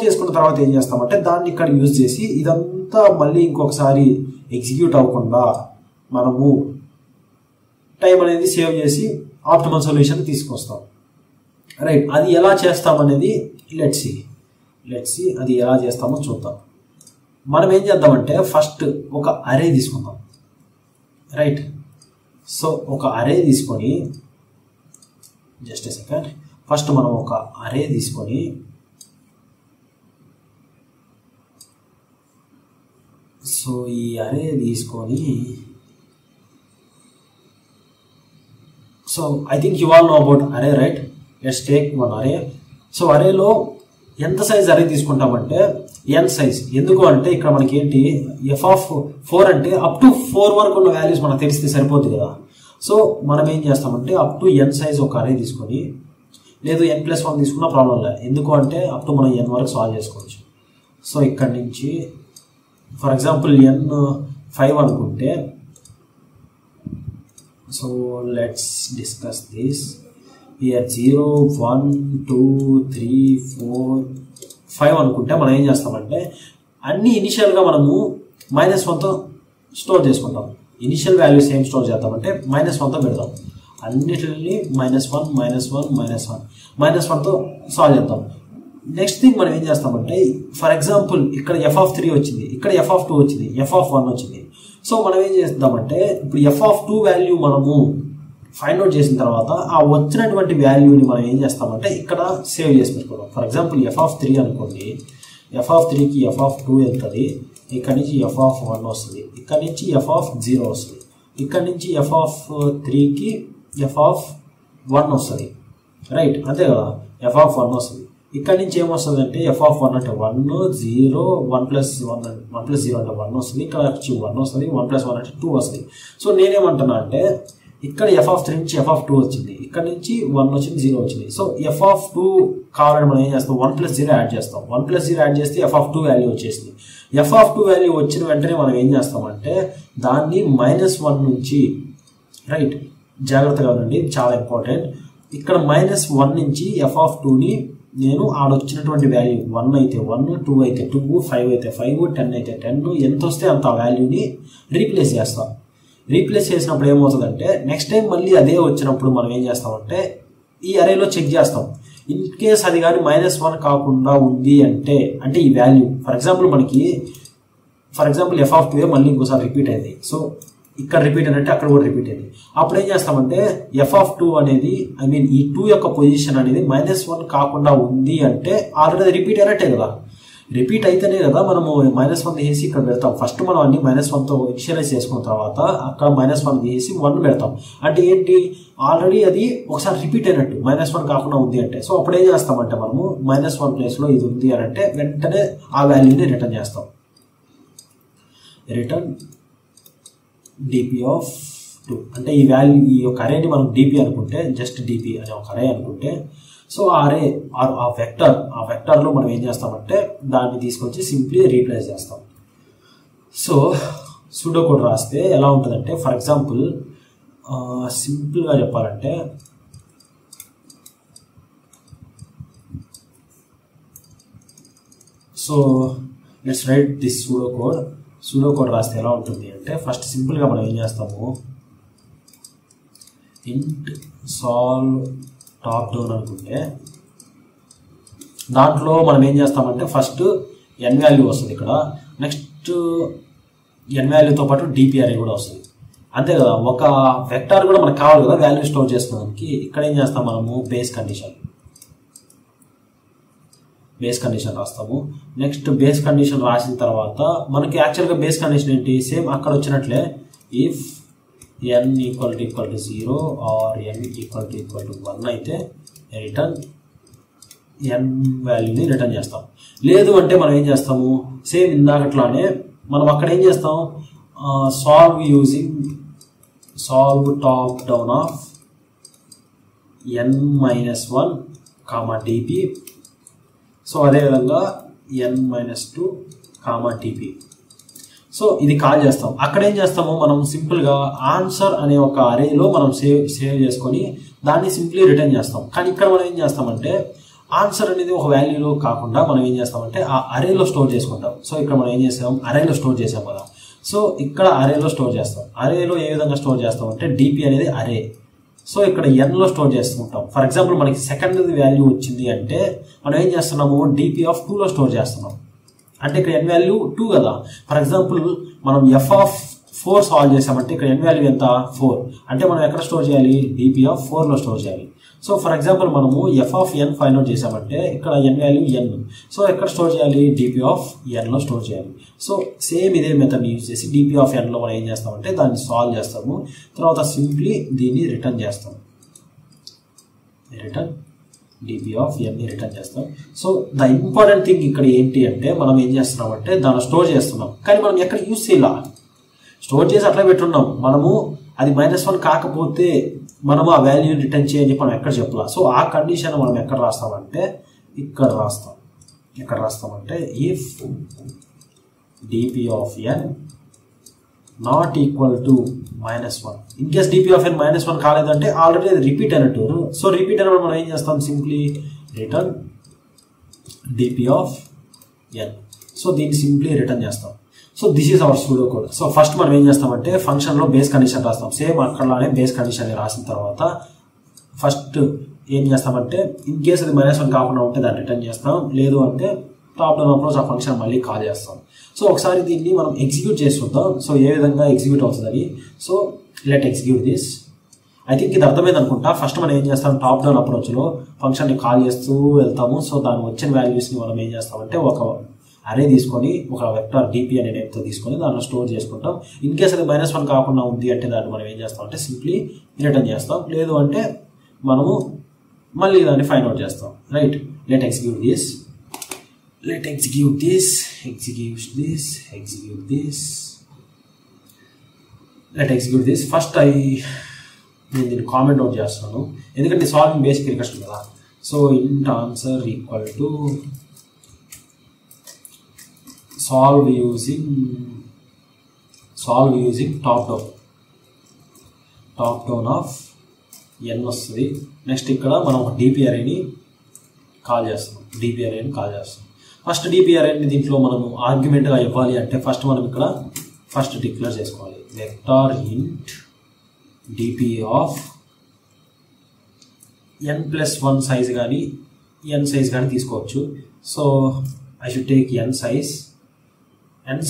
చేసుకున్న తర్వాత ఏం చేస్తామంటే దాన్ని ఇక్కడ యూజ్ చేసి ఇదంతా మళ్ళీ ఇంకొకసారి ఎగ్జిక్యూట్ అవ్వకుండా మనము టైం అనేది సేవ్ చేసి ఆప్టిమల్ సొల్యూషన్ తీసుకొస్తాం, రైట్. అది ఎలా చేస్తామనేది లెట్స్ సీ అది ఎలా చేస్తామో చూద్దాం. మనం ఏం చేద్దామంటే ఫస్ట్ ఒక అరే తీసుకుందాం, రైట్. సో ఒక అరే తీసుకొని జస్ట్ ఏ సెకండ్, ఫస్ట్ మనం ఒక అరే తీసుకొని సో ఈ అరే తీసుకొని so I think you all know about అరే, రైట్. లెట్స్ టేక్ వన్ అరే. సో అరేలో ఎంత సైజ్ అరే తీసుకుంటామంటే n సైజ్. ఎందుకు అంటే ఇక్కడ మనకి ఏంటి f(4) అంటే అప్ టు 4 వరకు ఉన్న వాల్యూస్ మనకు తెలిస్తే సరిపోతుంది కదా. సో మనం ఏం చేస్తామంటే అప్ టు n సైజ్ ఒక అరే తీసుకొని, లేదు n+1 తీసుకున్న ప్రాబ్లం లేదు. ఎందుకు అంటే అప్ టు మనం n వరకు సాల్వ్ చేసుకోవచ్చు. సో ఇక్కడ నుంచి ఫర్ ఎగ్జాంపుల్ n5 అనుకుంటే, so let's discuss this here. 0 1 2 3 4 5 అనుకుంటే మనం ఏం చేస్తామంటే అన్ని ఇనిషియల్గా మనము -1తో స్టోర్ చేసుకుంటాం. ఇనిషియల్ వాల్యూస్ ఏం స్టోర్ చేద్దామంటే -1తో పెడదాం. అన్నిటిని -1 సాల్వ్ చేద్దాం. నెక్స్ట్ థింగ్ మనం ఏం చేస్తామంటే ఫర్ ఎగ్జాంపుల్ ఇక్కడ f(3) వచ్చింది, ఇక్కడ f(2) వచ్చింది, f(1) వచ్చింది. సో మనం ఏం చేద్దామంటే ఇప్పుడు f(2) వాల్యూ మనము ఫైండ్ అవుట్ చేసిన తర్వాత ఆ వచ్చినటువంటి వాల్యూని మనం ఏం చేస్తామంటే ఇక్కడ సేవ్ చేసి పెట్టుకుందాం. ఫర్ ఎగ్జాంపుల్ f(3) అనుకోండి, f(3) కి f(2) వెళ్తుంది, ఇక్కడ నుంచి f(1) వస్తుంది, ఇక్కడ నుంచి f(0) వస్తుంది, ఇక్కడ నుంచి f(3) కి f(1) వస్తుంది, రైట్, అంతే కదా, f(1) వస్తుంది. ఇక్కడ నుంచి ఏమొస్తుంది అంటే f(1) అంటే 1 0 1 + 0 అంటే 1 వస్తుంది, ఇక్కడ వచ్చి 1 వస్తుంది, 1 + 1 అంటే 2 వస్తుంది. సో నేనేమంటున్నా అంటే ఇక్కడ f(3) నుంచి f(2) వచ్చింది, ఇక్కడ నుంచి 1 వచ్చింది, 0 వచ్చింది. సో f(2) కావాలని మనం ఏం చేస్తాం, 1 + 0 యాడ్ చేస్తాం, 1 + 0 యాడ్ చేస్తే f(2) వాల్యూ వచ్చేసింది. f(2) వాల్యూ వచ్చిన వెంటనే మనం ఏం చేస్తామంటే దాన్ని -1 నుంచి, రైట్, జాగ్రత్తగా ఉండండి, చాలా ఇంపార్టెంట్. ఇక్కడ -1 నుంచి f(2)ని నేను ఆడొచ్చినటువంటి వాల్యూ 1 అయితే 1, 2 అయితే 2, 5 అయితే 5, 10 అయితే 10, ఎంత వస్తే అంత వాల్యూని రీప్లేస్ చేస్తాం. రీప్లేస్ చేసినప్పుడు ఏమవుతుందంటే నెక్స్ట్ టైం మళ్ళీ అదే వచ్చినప్పుడు మనం ఏం చేస్తామంటే ఈ అరేలో చెక్ చేస్తాం. ఇన్ కేస్ అది కానీ -1 కాకుండా ఉంది అంటే ఈ వాల్యూ ఫర్ ఎగ్జాంపుల్ f(2) మళ్ళీ ఇంకోసారి రిపీట్ అయింది. సో ఇక్కడ రిపీట్ అయినట్టే అక్కడ కూడా రిపీట్ అయింది. అప్పుడు ఏం చేస్తామంటే f(2) అనేది ఈ 2 యొక్క పొజిషన్ అనేది -1 కాకుండా ఉంది అంటే ఆల్రెడీ రిపీట్ అయినట్టే కదా. రిపీట్ అయితేనే కదా మనము -1 తీసి ఇక్కడ పెడతాం. ఫస్ట్ మనం అన్ని -1తో ఇనిషియలైజ్ చేసుకున్న తర్వాత అక్కడ -1 తీసి 1 పెడతాం. అంటే ఏంటి, ఆల్రెడీ అది ఒకసారి రిపీట్ అయినట్టు -1 కాకుండా ఉంది అంటే. సో అప్పుడు ఏం చేస్తామంటే మనము -1 ప్లేస్లో ఇది ఉంది అని అంటే వెంటనే ఆ వాల్యూని రిటర్న్ చేస్తాం. రిటర్న్ dp(2) అంటే ఈ వాల్యూ, ఈ యొక్క అరేని మనం dp అనుకుంటే, జస్ట్ dp అనే ఒక అరే అనుకుంటే, సో ఆ అరే ఆ వెక్టర్లో మనం ఏం చేస్తామంటే దాన్ని తీసుకొచ్చి సింప్లీ రీప్లేస్ చేస్తాం. సో సూడో కోడ్ రాస్తే ఎలా ఉంటుందంటే ఫర్ ఎగ్జాంపుల్ సింపుల్గా చెప్పాలంటే so let's write this pseudo code రాస్తే ఎలా ఉంటుంది అంటే ఫస్ట్ సింపుల్గా మనం ఏం చేస్తాము, ఇంట్ సాల్వ్ టాప్ డౌన్ అనుకుంటే దాంట్లో మనం ఏం చేస్తామంటే ఫస్ట్ n వాల్యూ వస్తుంది ఇక్కడ, నెక్స్ట్ n వాల్యూతో పాటు dp అరే కూడా వస్తుంది, అంతే కదా. ఒక వెక్టార్ కూడా మనకు కావాలి కదా వాల్యూ స్టోర్ చేసుకోవడానికి. ఇక్కడ ఏం చేస్తాం మనము బేస్ కండిషన్ రాస్తాము. నెక్స్ట్ బేస్ కండిషన్ రాసిన తర్వాత మనకి యాక్చువల్గా బేస్ కండిషన్ ఏంటి, సేమ్ అక్కడ వచ్చినట్లే ఇఫ్ n = 0 ఆర్ n = 1 అయితే రిటర్న్ n వాల్యూని రిటర్న్ చేస్తాం. లేదు అంటే మనం ఏం చేస్తాము, సేమ్ ఇందాకట్లానే మనం అక్కడ ఏం చేస్తాం, solve top down of n-1 dp. So అదేవిధంగా n-2 dp. సో ఇది కాల్ చేస్తాం. అక్కడ ఏం చేస్తాము, మనం సింపుల్గా ఆన్సర్ అనే ఒక అరేలో మనం సేవ్ చేసుకొని దాన్ని సింప్లీ రిటర్న్ చేస్తాం. కానీ ఇక్కడ మనం ఏం చేస్తామంటే ఆన్సర్ అనేది ఒక వాల్యూలో కాకుండా మనం ఏం చేస్తామంటే ఆ అరేలో స్టోర్ చేసుకుంటాం. సో ఇక్కడ మనం ఏం చేస్తాం, అరేలో స్టోర్ చేసాం కదా, సో ఇక్కడ అరేలో స్టోర్ చేస్తాం. అరేలో ఏ విధంగా స్టోర్ చేస్తాం అంటే dp అనేది అరే, సో ఇక్కడ nలో స్టోర్ చేసుకుంటాం. ఫర్ ఎగ్జాంపుల్ మనకి సెకండ్ వాల్యూ వచ్చింది అంటే మనం ఏం చేస్తున్నాము, dp(2)లో స్టోర్ చేస్తున్నాం. అంటే ఇక్కడ n వాల్యూ 2 కదా. ఫర్ ఎగ్జాంపుల్ మనం f(4) సాల్వ్ చేసామంటే ఇక్కడ n వాల్యూ ఎంత 4, అంటే మనం ఎక్కడ స్టోర్ చేయాలి, dp(4)లో స్టోర్ చేయాలి. సో ఫర్ ఎగ్జాంపుల్ మనము f(n) ఫైండ్ అవుట్ చేసామంటే ఇక్కడ n వాల్యూ n, సో ఎక్కడ స్టోర్ చేయాలి, dp(n)లో స్టోర్ చేయాలి. సో సేమ్ ఇదే మెథడ్ యూజ్ చేసి dp(n)లో మనం ఏం చేస్తామంటే దాన్ని సాల్వ్ చేస్తాము. తర్వాత సింప్లీ దీన్ని రిటర్న్ చేస్తాం, dp(n)ని రిటర్న్ చేస్తాం. సో ద ఇంపార్టెంట్ థింగ్ ఇక్కడ ఏంటి అంటే మనం ఏం చేస్తున్నామంటే దాన్ని స్టోర్ చేస్తున్నాం, కానీ మనం ఎక్కడ యూజ్ చేయాల, స్టోర్ చేసి అట్లా పెట్టున్నాం. మనము అది -1 కాకపోతే మనము ఆ వాల్యూని రిటర్న్ చేయని చెప్పి మనం ఎక్కడ చెప్పాల. సో ఆ కండిషన్ మనం ఎక్కడ రాస్తామంటే ఇక్కడ రాస్తాం. ఎక్కడ రాస్తామంటే if dp(n) not equal to -1. In case dp(n) -1 కాలేదంటే ఆల్రెడీ అది రిపీట్ అయినట్టు. సో రిపీట్ అయినప్పుడు మనం ఏం చేస్తాం, సింప్లీ రిటర్న్ dp(n). సో దీన్ని సింప్లీ రిటర్న్ చేస్తాం. So this is our pseudo code. So first మనం ఏం చేస్తామంటే ఫంక్షన్లో బేస్ కండిషన్ రాస్తాం. సేమ్ అక్కడలానే బేస్ కండిషన్ని రాసిన తర్వాత ఫస్ట్ ఏం చేస్తామంటే ఇన్ కేస్ అది -1 కాకుండా ఉంటే దాన్ని రిటర్న్ చేస్తాం, లేదు అంటే టాప్ డౌన్ అప్రోచ్ ఆ ఫంక్షన్ మళ్ళీ కాల్ చేస్తాం. సో ఒకసారి దీన్ని మనం ఎగ్జిక్యూట్ చేసి చూద్దాం, సో ఏ విధంగా ఎగ్జిక్యూట్ అవుతుందని. So let execute this. I think ఇది అర్థమైంది అనుకుంటా. ఫస్ట్ మనం ఏం చేస్తాం, టాప్ డౌన్ అప్రోచ్లో ఫంక్షన్ని కాల్ చేస్తూ వెళ్తాము. సో దాని వచ్చిన వాల్యూస్ని మనం ఏం చేస్తామంటే ఒక అరే తీసుకొని ఒక వెక్టార్ డిపి అనే నేమ్తో తీసుకొని దాంట్లో స్టోర్ చేసుకుంటాం. ఇన్ కేస్ అది -1 కాకుండా ఉంది అంటే దాన్ని మనం ఏం చేస్తాం అంటే సింప్లీ రిటర్న్ చేస్తాం. లేదు అంటే మనము మళ్ళీ దాన్ని ఫైండ్ అవుట్ చేస్తాం. Right, let execute this. First నేను దీన్ని కామెంట్ అవుట్ చేస్తాను ఎందుకంటే సాల్వింగ్ బేసిక్ రికర్షన్ కదా. So int answer equal to solve using top down of n వస్తుంది. నెక్స్ట్ ఇక్కడ మనం ఒక డిపి అరేని కాల్ చేస్తాం. ఫస్ట్ డిపి అరేని దీంట్లో మనము ఆర్గ్యుమెంట్గా ఇవ్వాలి అంటే ఫస్ట్ మనం ఇక్కడ డిక్లేర్ చేసుకోవాలి vector int DP of n+1 size కానీ n సైజ్ కానీ తీసుకోవచ్చు. So I should take n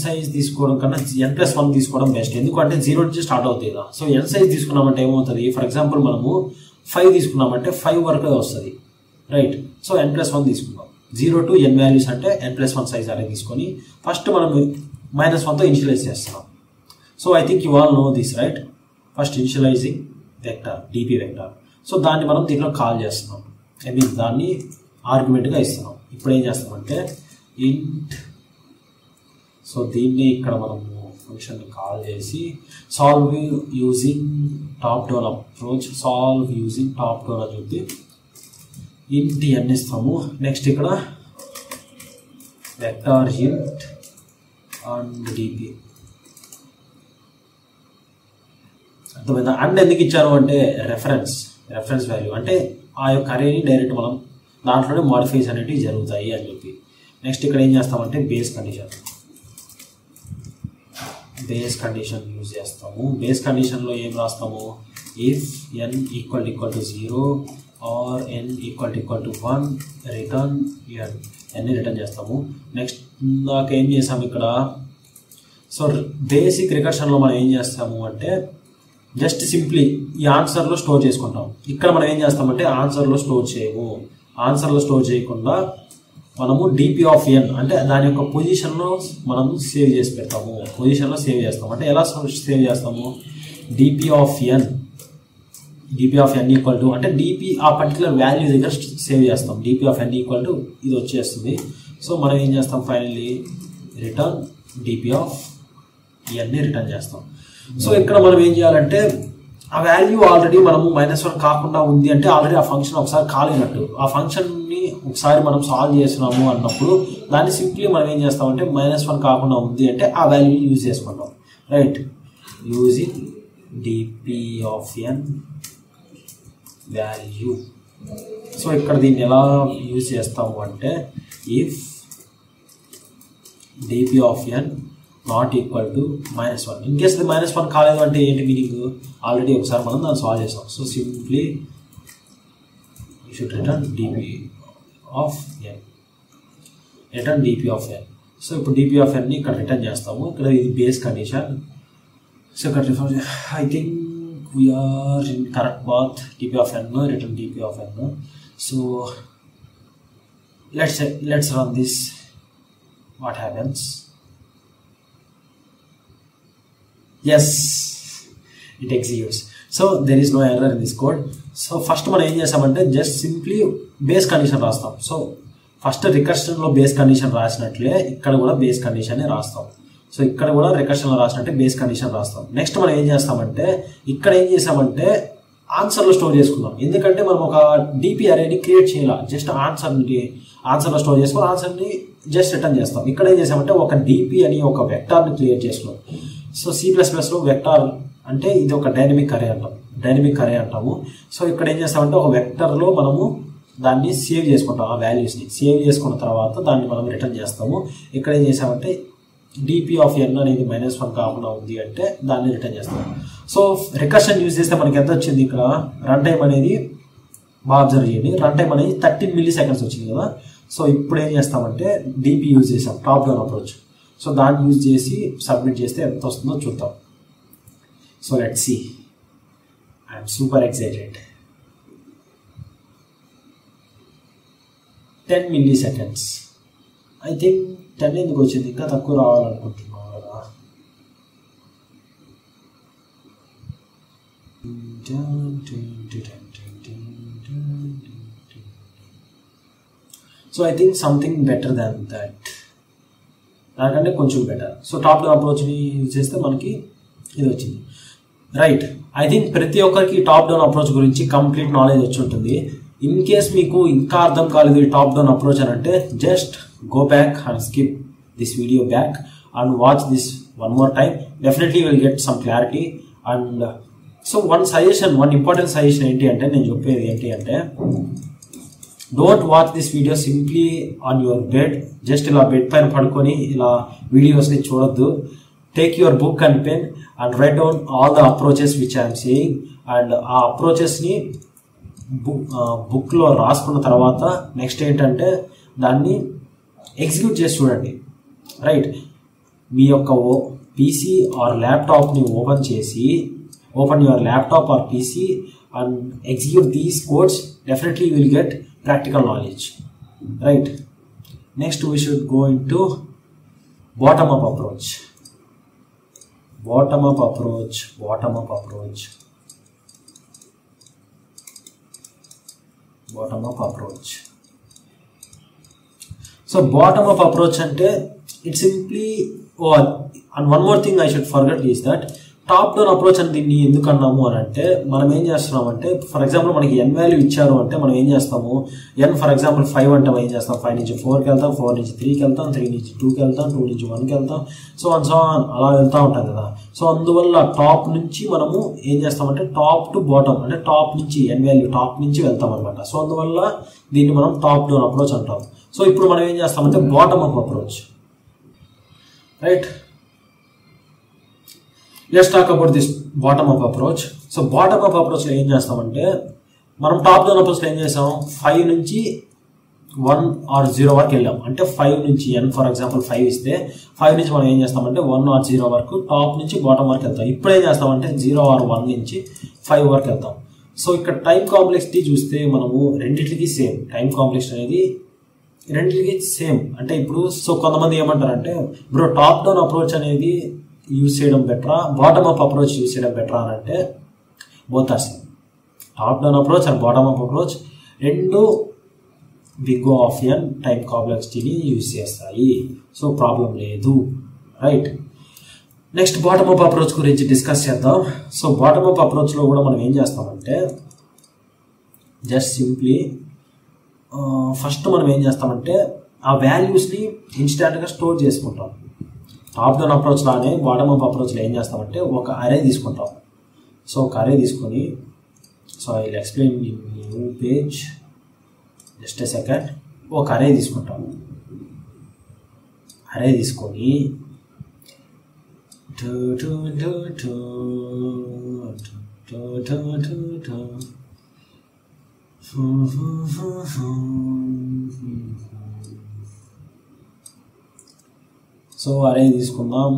size తీసుకోవడం కన్నా n+1 తీసుకోవడం బెస్ట్. ఎందుకంటే 0 నుంచి స్టార్ట్ అవుతుంది కదా. సో n సైజ్ తీసుకున్నామంటే ఏమవుతుంది, ఫర్ ఎగ్జాంపుల్ మనము 5 తీసుకున్నామంటే 5 వరకే వస్తుంది. రైట్, సో n+1 తీసుకున్నాం. 0 to n వాల్యూస్ అంటే n+1 సైజ్ అనే తీసుకొని ఫస్ట్ మనం -1తో ఇనిషియలైజ్ చేస్తున్నాం. So I think you all know this right. First initialising vector DP vector. So దాన్ని మనం దీంట్లో కాల్ చేస్తున్నాం. ఐ మీన్ దాన్ని ఆర్గ్యుమెంట్గా ఇస్తున్నాం. ఇప్పుడు ఏం చేస్తామంటే ఇంట్, సో దీన్ని ఇక్కడ మనము ఫంక్షన్ని కాల్ చేసి solve using top down approach అని చెప్పి ఇంట్ n ఇస్తాము. నెక్స్ట్ ఇక్కడ వెక్టార్ int అండ్ డిపి. అర్థమైందా? అండ్ ఎందుకు ఇచ్చారు అంటే రెఫరెన్స్ వాల్యూ అంటే ఆ యొక్క అరేని డైరెక్ట్ మనం దాంట్లోనే మాడిఫైస్ అనేవి జరుగుతాయి అని చెప్పి. నెక్స్ట్ ఇక్కడ ఏం చేస్తామంటే బేస్ కండిషన్ యూజ్ చేస్తాము. బేస్ కండిషన్లో ఏం రాస్తాము, if n equal to 0 or n equal to 1 return n return చేస్తాము. నెక్స్ట్ నాకు ఏం చేసాము ఇక్కడ, సో బేసిక్ రికర్షన్లో మనం ఏం చేస్తాము అంటే జస్ట్ సింప్లీ ఈ ఆన్సర్లో స్టోర్ చేసుకుంటాం. ఇక్కడ మనం ఏం చేస్తామంటే ఆన్సర్లో స్టోర్ చేయకుండా మనము డిపి ఆఫ్ n అంటే దాని యొక్క పొజిషన్లో మనం సేవ్ చేసి పెడతాము. అంటే ఎలా సేవ్ చేస్తాము, DP of n equal to అంటే డిపి ఆ పర్టికులర్ వాల్యూ దగ్గర సేవ్ చేస్తాం. DP of n equal to ఇది వచ్చేస్తుంది. సో మనం ఏం చేస్తాం, finally return DP of n return చేస్తాం. సో ఇక్కడ మనం ఏం చేయాలంటే ఆ వాల్యూ ఆల్రెడీ మనము -1 కాకుండా ఉంది అంటే ఆల్రెడీ ఆ ఫంక్షన్ ఒకసారి కాల్ అయినట్టు. ఆ ఫంక్షన్ని ఒకసారి మనం సాల్వ్ చేస్తున్నాము అన్నప్పుడు దాన్ని సింప్లీ మనం ఏం చేస్తామంటే -1 కాకుండా ఉంది అంటే ఆ వాల్యూ యూజ్ చేసుకుంటాం. Right, using DP of n value. So ఇక్కడ దీన్ని ఎలా యూజ్ చేస్తాము అంటే if DP of n not equal to -1. In case అది -1 కాలేదు అంటే ఏంటి మీనింగ్, ఆల్రెడీ ఒకసారి మనం దాన్ని సాల్వ్ చేసాం. So simply you should return DP of n. So ఇప్పుడు డిపి ఆఫ్ n ని ఇక్కడ రిటర్న్ చేస్తాము. ఇక్కడ ఇది బేస్ కండిషన్. సో ఇక్కడ I think we're in correct path. DP of n return DP of n. So let's run this. What happens? Yes, it executes. So there is no error in this code. So first మనం ఏం చేసామంటే జస్ట్ సింప్లీ బేస్ కండిషన్ రాస్తాం. సో ఫస్ట్ రికర్షన్లో బేస్ కండిషన్ రాసినట్లే ఇక్కడ కూడా బేస్ కండిషన్ రాస్తాం. సో ఇక్కడ కూడా రికర్షన్లో రాసినట్టే బేస్ కండిషన్ రాస్తాం. నెక్స్ట్ మనం ఏం చేస్తామంటే ఇక్కడ ఏం చేసామంటే ఆన్సర్లో స్టోర్ చేసుకుందాం. ఎందుకంటే మనం ఒక డిపి అరేని క్రియేట్ చేయాలి. జస్ట్ ఆన్సర్లో స్టోర్ చేసుకుని ఆన్సర్ని జస్ట్ రిటర్న్ చేస్తాం. ఇక్కడ ఏం చేసామంటే ఒక డిపి అని ఒక వెక్టార్ని క్రియేట్ చేసుకున్నాం. సో C++లో వెక్టార్ అంటే ఇది ఒక డైనమిక్ అరే అంటాము. సో ఇక్కడ ఏం చేస్తామంటే ఒక వెక్టర్లో మనము దాన్ని సేవ్ చేసుకుంటాం. ఆ వాల్యూస్ని సేవ్ చేసుకున్న తర్వాత దాన్ని మనం రిటర్న్ చేస్తాము. ఇక్కడ ఏం చేసామంటే డిపి ఆఫ్ n అనేది -1 కాకుండా ఉంది అంటే దాన్ని రిటర్న్ చేస్తాం. సో రికర్షన్ యూజ్ చేస్తే మనకి ఎంత వచ్చింది, ఇక్కడ రన్ టైం అనేది బాగా అబ్జర్వ్ చేయండి. రన్ టైం అనేది 13 milliseconds వచ్చింది కదా. సో ఇప్పుడు ఏం చేస్తామంటే డిపి యూజ్ చేసాం, టాప్ డౌన్ అప్రోచ్. సో దాన్ని యూజ్ చేసి సబ్మిట్ చేస్తే ఎంత వస్తుందో చూద్దాం. So let's see. I'm super excited. 10 milliseconds. I think 10 ఎందుకు వచ్చింది, ఇంకా తక్కువ రావాలనుకుంటున్నాం కదా. So I think something better than that, దానికంటే కొంచెం బెటర్. సో టాప్ డౌన్ అప్రోచ్ని యూజ్ చేస్తే మనకి ఇది వచ్చింది. రైట్, ఐ థింక్ ప్రతి ఒక్కరికి టాప్ డౌన్ అప్రోచ్ గురించి కంప్లీట్ నాలెడ్జ్ వచ్చి ఉంటుంది. ఇన్ కేస్ మీకు ఇంకా అర్థం కాలేదు ఈ టాప్ డౌన్ అప్రోచ్ అని అంటే just go back and skip this video back and watch this one more time. Definitely will get some clarity. And so one important suggestion ఏంటి అంటే, నేను చెప్పేది ఏంటి అంటే, don't watch this video simply on your bed. Just ఇలా బెడ్ పైన పడుకొని ఇలా వీడియోస్ని చూడొద్దు. Take your book and pen and right down all the approaches which I'm saying. And ఆ అప్రోచెస్ని బుక్లో రాసుకున్న తర్వాత నెక్స్ట్ ఏంటంటే దాన్ని ఎగ్జిక్యూట్ చేసి చూడండి. రైట్, మీ యొక్క పీసీ ఆర్ ల్యాప్టాప్ని open your laptop or PC and execute these codes. Definitely you will get practical knowledge. Right, next we should go into bottom up approach. So bottom up approach ante it simply, and one more thing I should forget is that top down approach అని దీన్ని ఎందుకు అన్నాము అని అంటే, మనం ఏం చేస్తున్నాం అంటే, ఫర్ ఎగ్జాంపుల్ మనకి n వాల్యూ ఇచ్చారు అంటే మనం ఏం చేస్తాము, n ఫర్ ఎగ్జాంపుల్ 5 అంటే ఏం చేస్తాం, 5 నుంచి 4కి వెళ్తాం, 4 నుంచి 3కి వెళ్తాం, 3 నుంచి 2కి వెళ్తాం, 2 నుంచి 1కి వెళ్తాం, సో అలా వెళ్తూ ఉంటాం కదా. సో అందువల్ల టాప్ నుంచి మనము ఏం చేస్తామంటే టాప్ టు బాటమ్, అంటే టాప్ నుంచి n వాల్యూ టాప్ నుంచి వెళ్తాం అనమాట. సో అందువల్ల దీన్ని మనం టాప్ డౌన్ అప్రోచ్ అంటాం. సో ఇప్పుడు మనం ఏం చేస్తామంటే bottom up approach. Right, let's talk about this bottom up approach. So bottom up అప్రోచ్లో ఏం చేస్తామంటే, మనం టాప్ డౌన్ అప్రోచ్లో ఏం చేసాం, 5 నుంచి 1 or 0 వరకు వెళ్ళాం. అంటే 5 నుంచి n ఫర్ ఎగ్జాంపుల్ 5 ఇస్తే 5 నుంచి మనం ఏం చేస్తామంటే 1 or 0 వరకు టాప్ నుంచి బాటమ్ వరకు వెళ్తాం. ఇప్పుడు ఏం చేస్తామంటే 0 or 1 నుంచి 5 వరకు వెళ్తాం. సో ఇక్కడ టైం కాంప్లెక్సిటీ చూస్తే మనము రెండింటికి సేమ్, టైం కాంప్లెక్స్ అనేది రెండింటికి సేమ్. అంటే ఇప్పుడు సో కొంతమంది ఏమంటారంటే, బ్రో టాప్ డౌన్ అప్రోచ్ అనేది యూజ్ చేయడం బెటరా, బాటమ్ అప్ అప్రోచ్ యూజ్ చేయడం బెటరా అని అంటే, both are same. Top down approach and bottom up approach రెండు బిగ్ ఆఫ్ ఎన్ టైం కాంప్లెక్సిటీని యూజ్ చేస్తాయి. సో ప్రాబ్లం లేదు. Right, next bottom up approach గురించి డిస్కస్ చేద్దాం. సో బాటమ్ అప్ అప్రోచ్లో కూడా మనం ఏం చేస్తామంటే, జస్ట్ సింప్లీ ఫస్ట్ మనం ఏం చేస్తామంటే ఆ వాల్యూస్ని ఇన్స్టాంట్గా స్టోర్ చేసుకుంటాం. టాప్ డౌన్ అప్రోచ్ లానే బాటమ్ అప్ అప్రోచ్లో ఏం చేస్తామంటే ఒక అరే తీసుకుంటాం. సో ఒక అరే తీసుకొని, so I will explain in new page, just a second. ఒక అరే తీసుకుంటాం. అరే తీసుకొని సో అరే తీసుకుందాం,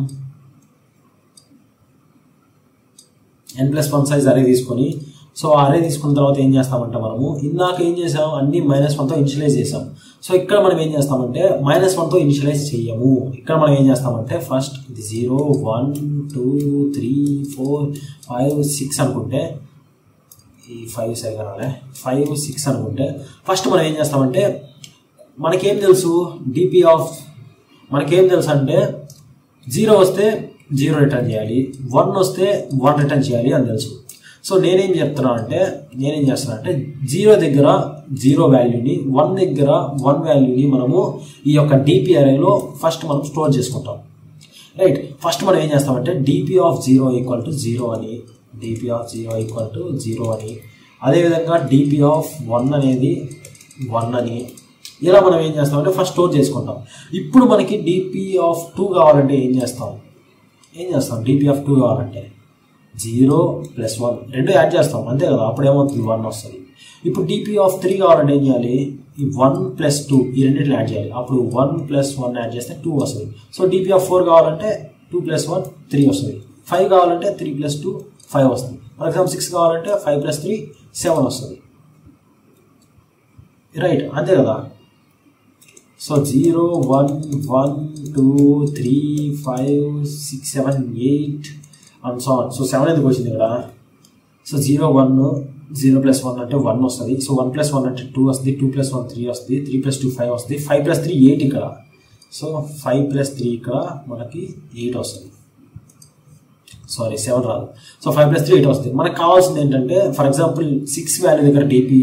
n+1 సైజ్ అరే తీసుకొని, సో అరే తీసుకున్న తర్వాత ఏం చేస్తామంటే మనము ఇందాక ఏం చేసాం, అన్ని -1తో ఇనిషియలైజ్ చేసాం. సో ఇక్కడ మనం ఏం చేస్తామంటే -1తో ఇనిషియలైజ్ చేయము. ఇక్కడ మనం ఏం చేస్తామంటే ఫస్ట్ ఇది 0 1 2 3 4 5 6 అనుకుంటే, ఈ 5 సరిగా రాలే, 5 6 అనుకుంటే ఫస్ట్ మనం ఏం చేస్తామంటే, మనకేం తెలుసు డిపి ఆఫ్, మనకేం తెలుసు అంటే 0 వస్తే 0 రిటర్న్ చేయాలి, 1 వస్తే 1 రిటర్న్ చేయాలి అని తెలుసు. సో నేనేం చేస్తానంటే 0 దగ్గర 0 వాల్యూని, 1 దగ్గర 1 వాల్యూని మనము ఈ యొక్క డిపి అరేలో ఫస్ట్ మనం స్టోర్ చేసుకుంటాం. రైట్, ఫస్ట్ మనం ఏం చేస్తామంటే డిపి ఆఫ్ 0 = 0 అని, డిపి ఆఫ్ 0 = 0 అని, అదేవిధంగా డిపి ఆఫ్ 1 అనేది 1 అని, ఇలా మనం ఏం చేస్తామంటే ఫస్ట్ స్టోర్ చేసుకుంటాం. ఇప్పుడు మనకి డిపి ఆఫ్ 2 కావాలంటే ఏం చేస్తాం, డిపి ఆఫ్ 2 కావాలంటే 0 + 1 రెండు యాడ్ చేస్తాం, అంతే కదా. అప్పుడు ఏమవుతుంది, 1 వస్తుంది. ఇప్పుడు డిపి ఆఫ్ 3 కావాలంటే ఏం చేయాలి, ఈ 1 + 2 ఈ రెండింటిని యాడ్ చేయాలి. అప్పుడు 1 + 1 యాడ్ చేస్తే 2 వస్తుంది. సో డిపి ఆఫ్ 4 కావాలంటే 2 + 1 3 వస్తుంది. 5 కావాలంటే 3 + 2 5 వస్తుంది. ఫర్ ఎగ్జాంపుల్ 6 కావాలంటే 5 + 3 7 వస్తుంది. రైట్, అంతే కదా. So 0 1 1 2 3 5 6 7 8 and so on. So 7 ఎందుకు వచ్చింది ఇక్కడ? సో 0 1 0 + 1 అంటే 1 వస్తుంది. సో 1 + 1 అంటే 2 వస్తుంది, 2 + 1 3 వస్తుంది, 3 + 2 5 వస్తుంది, 5 + 3 8 ఇక్కడ. సో 5 + 3 ఇక్కడ మనకి 8 వస్తుంది. సారీ 7 రాదు. సో 5 + 3 8 వస్తుంది. మనకు కావాల్సింది ఏంటంటే ఫర్ ఎగ్జాంపుల్ 6 వాల్యూ దగ్గర డిపి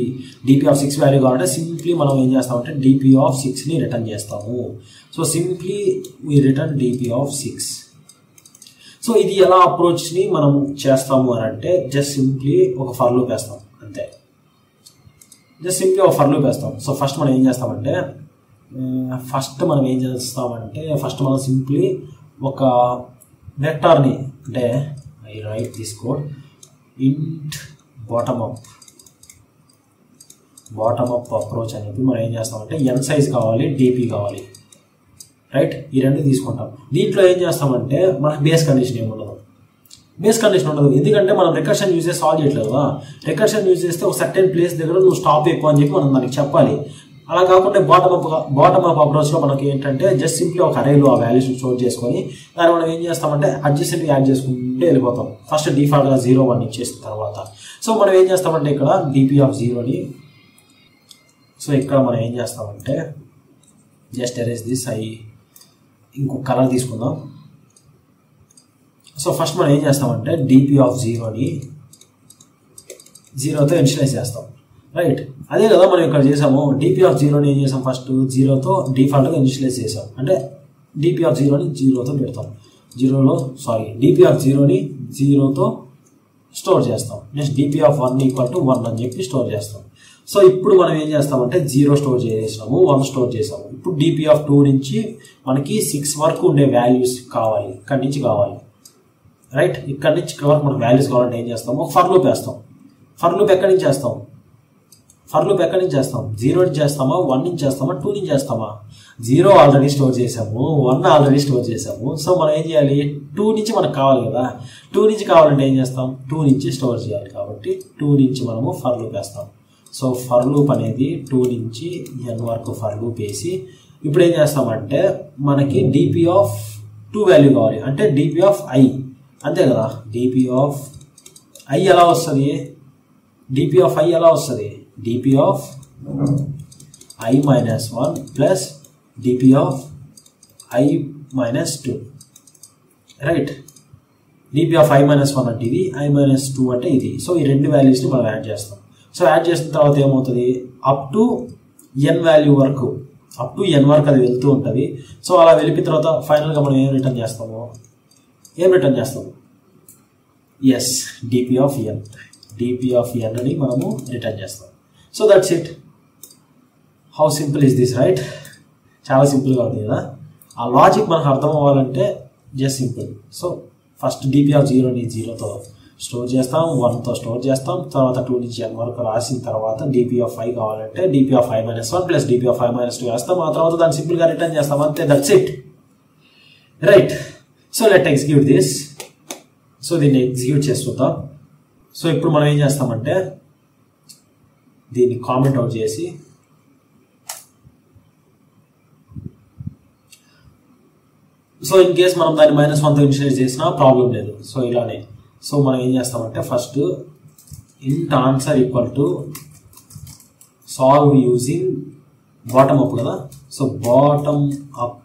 ఆఫ్ 6 వాల్యూ కావాలంటే సింప్లీ మనం ఏం చేస్తామంటే డిపి ఆఫ్ 6ని రిటర్న్ చేస్తాము. So simply we return DP of 6. So ఇది ఎలా అప్రోచ్ని మనం చేస్తాము అని అంటే జస్ట్ సింప్లీ ఒక ఫర్ లూప్ వేస్తాం అంతే. జస్ట్ సింప్లీ ఒక ఫర్ లూప్ వేస్తాం. సో ఫస్ట్ మనం ఏం చేస్తామంటే ఫస్ట్ మనం సింప్లీ ఒక వెక్టార్ని అంటే ఐ రైట్ దిస్ కోడ్ ఇంట్ బాటమ్ అప్ అప్రోచ్ అని చెప్పి మనం ఏం చేస్తామంటే ఎన్ సైజ్ కావాలి, డిపి కావాలి, రైట్? ఈ రెండు తీసుకుంటాం. దీంట్లో ఏం చేస్తామంటే మనకు బేస్ కండిషన్ ఏముండదు, ఎందుకంటే మనం రికర్షన్ యూజ్ చేసి సాల్వ్ చేయట్లేదు కదా. రికర్షన్ యూజ్ చేస్తే ఒక సర్టెన్ ప్లేస్ దగ్గర నువ్వు స్టాప్ ఎక్కువ అని చెప్పి మనం దానికి చెప్పాలి. అలా కాకుండా బాటమ్ అప్ అప్రోచ్లో మనకి ఏంటంటే జస్ట్ సింప్లీ ఒక అరేలో ఆ వాల్యూస్ స్టోర్ చేసుకొని దాన్ని మనం ఏం చేస్తామంటే అడ్జస్టెంట్ యాడ్ చేసుకుంటే వెళ్ళిపోతాం. ఫస్ట్ డిఫాల్ట్గా 0 1 ఇచ్చేసిన తర్వాత సో మనం ఏం చేస్తామంటే ఇక్కడ డిపి ఆఫ్ 0ని సో ఇక్కడ మనం ఏం చేస్తామంటే జస్ట్ ఎరేజ్ దిస్. ఇంకొక కలర్ తీసుకుందాం. సో ఫస్ట్ మనం ఏం చేస్తామంటే డిపి ఆఫ్ 0ని 0తో ఇనిషియలైజ్ చేస్తాం, రైట్? అదే కదా మనం ఇక్కడ చేసాము. డిపి ఆఫ్ 0ని ఏం చేసాం? ఫస్ట్ 0తో డిఫాల్ట్గా ఇనిషియలైజ్ చేసాం, అంటే డిపి ఆఫ్ 0ని 0తో పెడతాం. డిపి ఆఫ్ 0ని 0తో స్టోర్ చేస్తాం. నెక్స్ట్ డిపి ఆఫ్ 1 = 1 అని చెప్పి స్టోర్ చేస్తాం. సో ఇప్పుడు మనం ఏం చేస్తామంటే 0 స్టోర్ చేసాము, 1 స్టోర్ చేసాము. ఇప్పుడు డిపి ఆఫ్ 2 నుంచి మనకి 6 వరకు ఉండే వాల్యూస్ కావాలి, ఇక్కడి నుంచి కావాలి, రైట్? ఇక్కడి నుంచి ఇక్కడ వరకు మనకు వాల్యూస్ కావాలంటే ఏం చేస్తాము? ఫర్ లూప్ వేస్తాం. ఫర్ లూప్ ఎక్కడి నుంచి చేస్తాం? 0 నుంచి చేస్తామా, 1 నుంచి చేస్తామా, 2 నుంచి చేస్తామా? 0 ఆల్రెడీ స్టోర్ చేసాము, 1 ఆల్రెడీ స్టోర్ చేసాము. సో మనం ఏం చేయాలి? 2 నుంచి మనకు కావాలి కదా. 2 నుంచి కావాలంటే ఏం చేస్తాం? 2 నుంచి స్టోర్ చేయాలి కాబట్టి 2 నుంచి మనము ఫర్ లూప్ వేస్తాం. సో ఫర్ లూప్ అనేది 2 నుంచి n వరకు ఫర్ లూప్ వేసి ఇప్పుడు ఏం చేస్తామంటే మనకి డిపి ఆఫ్ 2 వాల్యూ కావాలి, అంటే డిపి ఆఫ్ i, అంతే కదా. డిపి ఆఫ్ i ఎలా వస్తుంది? DP of i -1 plus DP of i -2, right? DP of i -1 అంటే ఇది, i -2 అంటే ఇది. సో ఈ రెండు వాల్యూస్ని మనం యాడ్ చేస్తాం. సో యాడ్ చేసిన తర్వాత ఏమవుతుంది? అప్ టు n వాల్యూ వరకు, అది వెళ్తూ ఉంటుంది. సో అలా వెళ్ళిన తర్వాత ఫైనల్గా మనం ఏం రిటర్న్ చేస్తాము? ఎస్, డిపి ఆఫ్ n అని మనము రిటర్న్ చేస్తాం. So that's it. How simple is this, right? చాలా సింపుల్గా ఉంది కదా. ఆ లాజిక్ మనకు అర్థం అవ్వాలంటే just simple. So first DP of 0ని 0తో స్టోర్ చేస్తాం, 1తో స్టోర్ చేస్తాం, తర్వాత 2 నుంచి n వరకు రాసిన తర్వాత డిపి ఆఫ్ 5 కావాలంటే DP of i -1 plus DP of i -2 వేస్తాం. ఆ తర్వాత దాన్ని సింపుల్గా రిటర్న్ చేస్తాం, అంతే. That's it, right? So let execute this. So దీన్ని ఎగ్జిక్యూట్ చేస్తుంటాం. సో ఇప్పుడు మనం ఏం చేస్తామంటే దీన్ని కామెంట్ అవుట్ చేసి సో ఇన్ కేస్ మనం దాన్ని -1తో ఇనిషియలైజ్ చేసినా ప్రాబ్లం లేదు. సో ఇలానే. సో మనం ఏం చేస్తామంటే ఫస్ట్ ఇంట్ answer = solve using bottom up కదా. సో బాటమ్ అప్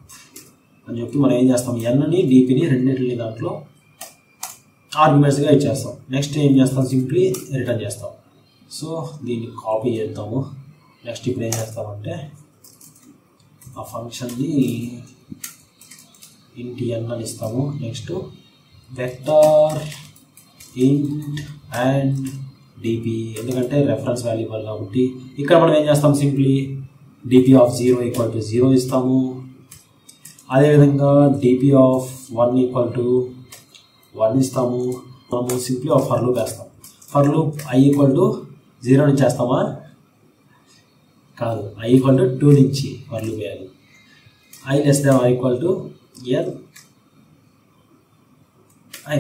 అని చెప్పి మనం ఏం చేస్తాం? ఎన్ని డిపిని రెండింటిని దాంట్లో ఆర్గ్యుమెంట్స్గా ఇచ్చేస్తాం. నెక్స్ట్ ఏం చేస్తాం? సింప్లీ రిటర్న్ చేస్తాం. సో దీన్ని కాపీ చేద్దాము. నెక్స్ట్ ఇప్పుడు ఏం చేస్తామంటే ఆ ఫంక్షన్ని ఇంట్ n అని ఇస్తాము. నెక్స్ట్ వెక్టార్ ఇంట్ అండ్ డిపి, ఎందుకంటే రెఫరెన్స్ వాల్యూ ఇవ్వాలి కాబట్టి. ఇక్కడ మనం ఏం చేస్తాం? సింప్లీ డిపి ఆఫ్ 0 = 0 ఇస్తాము. అదేవిధంగా డిపి ఆఫ్ 1 = 1 ఇస్తాము. మనము సింప్లీ ఒక ఫర్ లూప్ వేస్తాం. ఫర్ లూప్ i = 0 నుంచి చేస్తామా? కాదు, i = 2 నుంచి ఫర్ లూప్ వేయాలి. i <= n i++.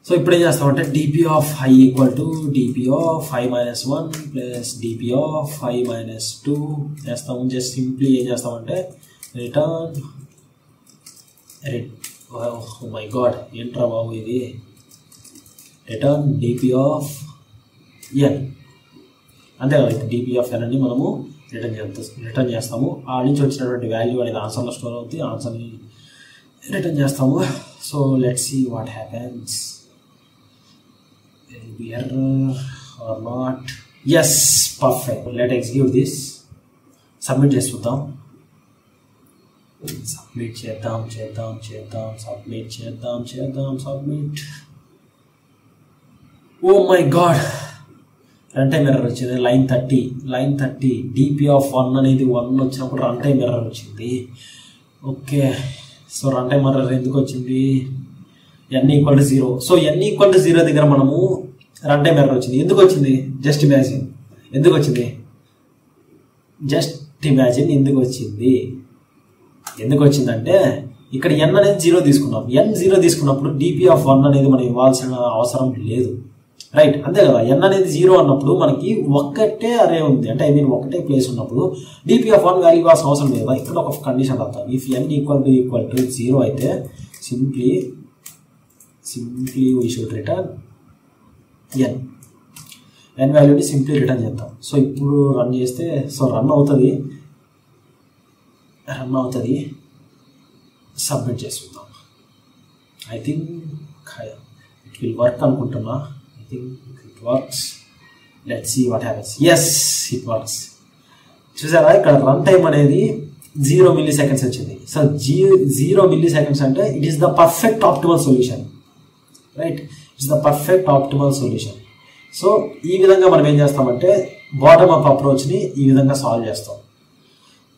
సో ఇప్పుడు ఏం చేస్తామంటే dp of I equal to dp of I minus 1 plus dp of I minus 2 చేస్తాము. జస్ట్ సింప్లీ ఏం చేస్తామంటే రిటర్న్ ఓ మై గాడ్ ఏంట్రా బాబు ఇది, రిటర్న్ dp of n అంతే కదా. dp of n అని మనము రిటర్న్ చేస్తాము. ఆ నుంచి వచ్చినటువంటి వాల్యూ అనేది ఆన్సర్లో స్టోర్ అవుతుంది, ఆన్సర్ని రిటర్న్ చేస్తాము. So let's see what happens. Will be error or not? Yes, perfect. Let's execute this. Submit చేద్దాం. Submit చేద్దాం. Submit. Oh my god. Run time error వచ్చింది. లైన్ 30 dp of 1 అనేది 1 వచ్చినప్పుడు రన్ టైమ్ ఎర్రర్ వచ్చింది. Okay, so run time error ఎందుకు వచ్చింది? n equal to 0. So n equal to 0 దగ్గర మనము రన్ టైమ్ ఎర్రర్ వచ్చింది. ఎందుకు వచ్చింది? జస్ట్ ఇమాజిన్ ఎందుకు వచ్చింది. ఎందుకు వచ్చిందంటే ఇక్కడ n అనేది 0 తీసుకున్నాం. n 0 తీసుకున్నప్పుడు dp of 1 అనేది మనం ఇవ్వాల్సిన అవసరం లేదు, రైట్? అంతే కదా. n అనేది 0 అన్నప్పుడు మనకి ఒక్కటే అరే ఉంది, అంటే ఒకటే ప్లేస్ ఉన్నప్పుడు dp of 1 వాల్యూ ఇవ్వాల్సిన అవసరం లేదు. ఇక్కడ ఒక కండిషన్ రాద్దాం. ఇఫ్ n ఈక్వల్ టు 0 అయితే simply we should return n వాల్యూని సింప్లీ రిటర్న్ చేద్దాం. సో ఇప్పుడు రన్ చేస్తే రన్ అవుతుంది. సబ్మిట్ చేసుకుందాం. I think it will work అనుకుంటున్నా. I think it works. Let's see what happens. Yes, it works. చూసారా, ఇక్కడ రన్ టైమ్ అనేది 0 milliseconds వచ్చింది. సో 0 milliseconds అంటే it is the perfect optimal solution, right? It's the perfect optimal solution. So ఈ విధంగా మనం ఏం చేస్తామంటే బాటమ్ అప్ అప్రోచ్ని ఈ విధంగా సాల్వ్ చేస్తాం.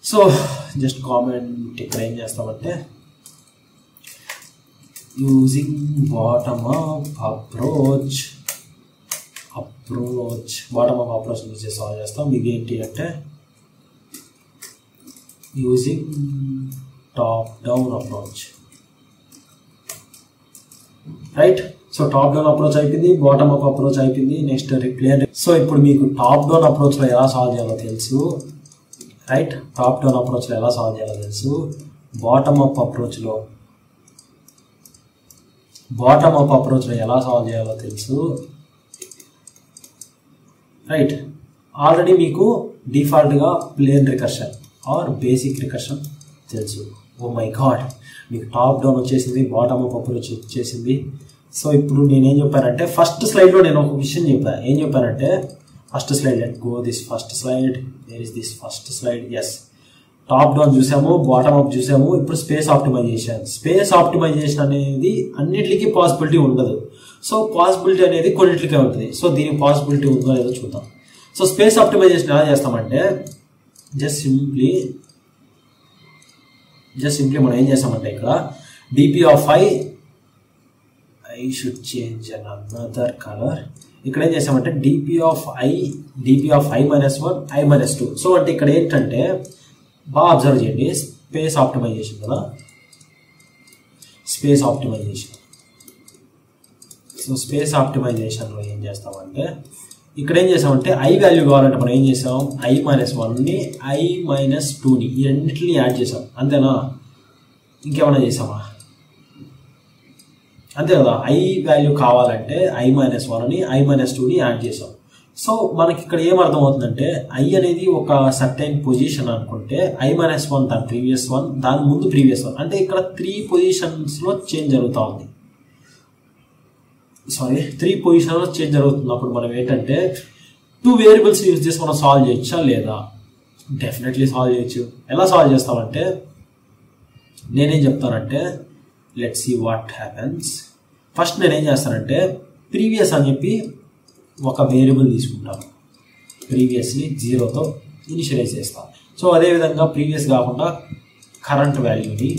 సో జస్ట్ కామెంట్ ఇక్కడ ఏం చేస్తామంటే using bottom up approach use చేసి సాల్వ్ చేస్తాం. ఇది ఏంటి అంటే using top down approach, right? So top down approach అయిపోయింది, బాటమ్ అప్ అప్రోచ్ అయిపోయింది. Next plain. సో ఇప్పుడు మీకు టాప్ డౌన్ అప్రోచ్లో ఎలా సాల్వ్ చేయాలో తెలుసు, రైట్? టాప్ డౌన్ అప్రోచ్లో ఎలా సాల్వ్ చేయాలో తెలుసు. బాటమ్ అప్ అప్రోచ్లో ఎలా సాల్వ్ చేయాలో తెలుసు, రైట్? ఆల్రెడీ మీకు డిఫాల్ట్గా plain recursion or basic recursion తెలుసు. ఓ మై గాడ్, మీకు టాప్ డౌన్ వచ్చేసింది, బాటమ్ అప్ అప్రోచ్ వచ్చేసింది. సో ఇప్పుడు నేనేం చెప్పానంటే ఫస్ట్ స్లైడ్లో నేను ఒక విషయం చెప్పాను. ఏం చెప్పానంటే first slide, let go this first slide. Where is this first slide? Yes, top down చూసాము, బాటమ్ అప్ చూసాము. ఇప్పుడు స్పేస్ ఆప్టిమైజేషన్ అనేది అన్నిటికీ పాసిబిలిటీ ఉండదు. సో పాసిబిలిటీ అనేది కొన్నిటికే ఉంటుంది. సో దీనికి పాసిబిలిటీ ఉందో లేదో చూద్దాం. సో స్పేస్ ఆప్టిమైజేషన్ ఎలా చేస్తామంటే జస్ట్ సింప్లీ మనం ఏం చేస్తామంటే ఇక్కడ dp of I should change another color. ఇక్కడ ఏం చేసామంటే dp of I minus 1 I minus 2. So అంటే ఇక్కడ ఏంటంటే బాగా అబ్జర్వ్ చేయండి, స్పేస్ ఆప్టిమైజేషన్ కదా, స్పేస్ ఆప్టిమైజేషన్. సో స్పేస్ ఆప్టిమైజేషన్లో ఏం చేస్తామంటే ఇక్కడ ఏం చేసామంటే I వాల్యూ కావాలంటే మనం ఏం చేసాం, I minus 1ని I minus 2ని ఈ రెండింటిని యాడ్ చేసాం. అంతేనా? ఇంకేమైనా చేసామా? అంతే కదా. I వాల్యూ కావాలంటే I minus 1ని I minus 2ని యాడ్ చేసాం. సో మనకి ఇక్కడ ఏమర్థం అవుతుందంటే I అనేది ఒక సర్టైన్ పొజిషన్ అనుకుంటే I minus 1 దాని ప్రీవియస్ 1, దాని ముందు ప్రీవియస్ 1, అంటే ఇక్కడ 3 పొజిషన్స్లో చేంజ్ జరుగుతూ ఉంది. 3 పొజిషన్లో చేంజ్ జరుగుతున్నప్పుడు మనం ఏంటంటే 2 వేరియబుల్స్ యూజ్ చేసి మనం సాల్వ్ చేయొచ్చా లేదా? డెఫినెట్లీ సాల్వ్ చేయొచ్చు. ఎలా సాల్వ్ చేస్తామంటే నేనేం చెప్తానంటే let's see what happens. First నేనేం చేస్తానంటే ప్రీవియస్ అని చెప్పి ఒక వేరియబుల్ తీసుకుంటాను, ప్రీవియస్ని 0తో ఇనిషియలైజ్ చేస్తాను. సో అదేవిధంగా ప్రీవియస్ కాకుండా కరెంట్ వాల్యూని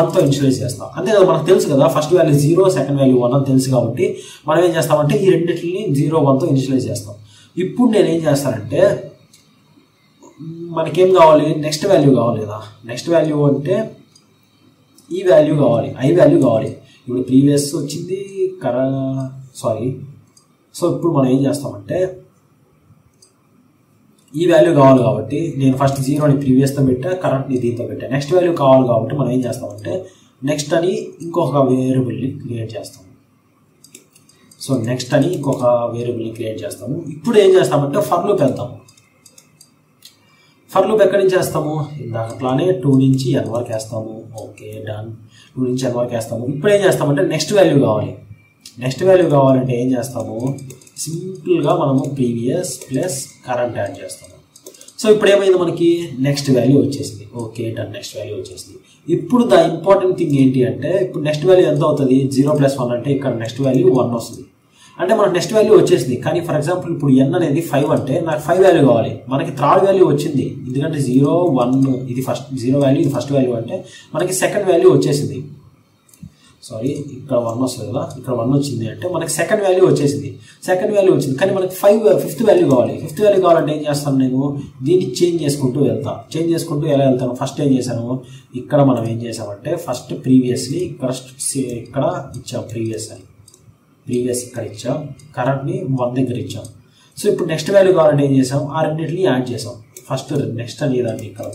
1తో ఇనిషియలైజ్ చేస్తాం. అంతే కదా, మనకు తెలుసు కదా ఫస్ట్ వాల్యూ 0, సెకండ్ వాల్యూ 1 అని తెలుసు కాబట్టి మనం ఏం చేస్తామంటే ఈ రెండింటిని 0, 1తో ఇనిషియలైజ్ చేస్తాం. ఇప్పుడు నేనేం చేస్తానంటే మనకేం కావాలి, నెక్స్ట్ వాల్యూ కావాలి కదా. నెక్స్ట్ వాల్యూ అంటే ఈ వాల్యూ కావాలి, I వాల్యూ కావాలి. ఇప్పుడు ప్రీవియస్ వచ్చింది సో ఇప్పుడు మనం ఏం చేస్తామంటే ఈ వాల్యూ కావాలి కాబట్టి నేను ఫస్ట్ 0ని ప్రీవియస్తో పెట్టా, కరెంట్ని దీంతో పెట్టా. నెక్స్ట్ వాల్యూ కావాలి కాబట్టి మనం ఏం చేస్తామంటే నెక్స్ట్ అని ఇంకొక వేరియబుల్ని క్రియేట్ చేస్తాము. సో నెక్స్ట్ అని ఇంకొక వేరియబుల్ని క్రియేట్ చేస్తాము. ఇప్పుడు ఏం చేస్తామంటే ఫర్ లూప్ వెళ్తాము. ఫర్ లూప్ ఎక్కడి నుంచి వేస్తాము? ఇందాకట్లానే 2 నుంచి n వరకు వేస్తాము. Okay done. 2 నుంచి n వరకు వేస్తాము. ఇప్పుడు ఏం చేస్తామంటే నెక్స్ట్ వాల్యూ కావాలి. నెక్స్ట్ వాల్యూ కావాలంటే ఏం చేస్తాము? సింపుల్గా మనము ప్రీవియస్ ప్లస్ కరెంట్ యాడ్ చేస్తాము. సో ఇప్పుడు ఏమైంది? మనకి నెక్స్ట్ వాల్యూ వచ్చేసింది. ఓకే డన్, నెక్స్ట్ వాల్యూ వచ్చేసింది. ఇప్పుడు ద ఇంపార్టెంట్ థింగ్ ఏంటి అంటే ఇప్పుడు నెక్స్ట్ వాల్యూ ఎంత అవుతుంది? 0 + 1 అంటే ఇక్కడ నెక్స్ట్ వాల్యూ 1 వస్తుంది. అంటే మనకు నెక్స్ట్ వాల్యూ వచ్చేసింది. కానీ ఫర్ ఎగ్జాంపుల్ ఇప్పుడు n అనేది 5 అంటే నాకు 5 వాల్యూ కావాలి. మనకి థర్డ్ వాల్యూ వచ్చింది. ఎందుకంటే 0, 1 ఇది ఫస్ట్ 0 వాల్యూ, ఇది ఫస్ట్ వాల్యూ అంటే మనకి సెకండ్ వాల్యూ వచ్చేసింది. సారీ, ఇక్కడ 1 వస్తుంది కదా, ఇక్కడ 1 వచ్చింది అంటే మనకి సెకండ్ వాల్యూ వచ్చేసింది. సెకండ్ వాల్యూ వచ్చింది కానీ మనకి ఫిఫ్త్ వాల్యూ కావాలి. ఫిఫ్త్ వాల్యూ కావాలంటే ఏం చేస్తాను? నేను దీన్ని చేంజ్ చేసుకుంటూ వెళ్తాను. చేంజ్ చేసుకుంటూ ఎలా వెళ్తాను? ఫస్ట్ ఏం చేశాను? ఇక్కడ మనం ఏం చేసామంటే ఫస్ట్ ప్రీవియస్ని ఇక్కడ ఇచ్చాం. ప్రీవియస్ ఇక్కడ ఇచ్చాం, కరెంట్ని 1 దగ్గర ఇచ్చాం. సో ఇప్పుడు నెక్స్ట్ వాల్యూ కావాలంటే ఏం చేసాం? ఆ రెండింటిని యాడ్ చేసాం. ఫస్ట్ నెక్స్ట్ అనేదాన్ని ఇక్కడ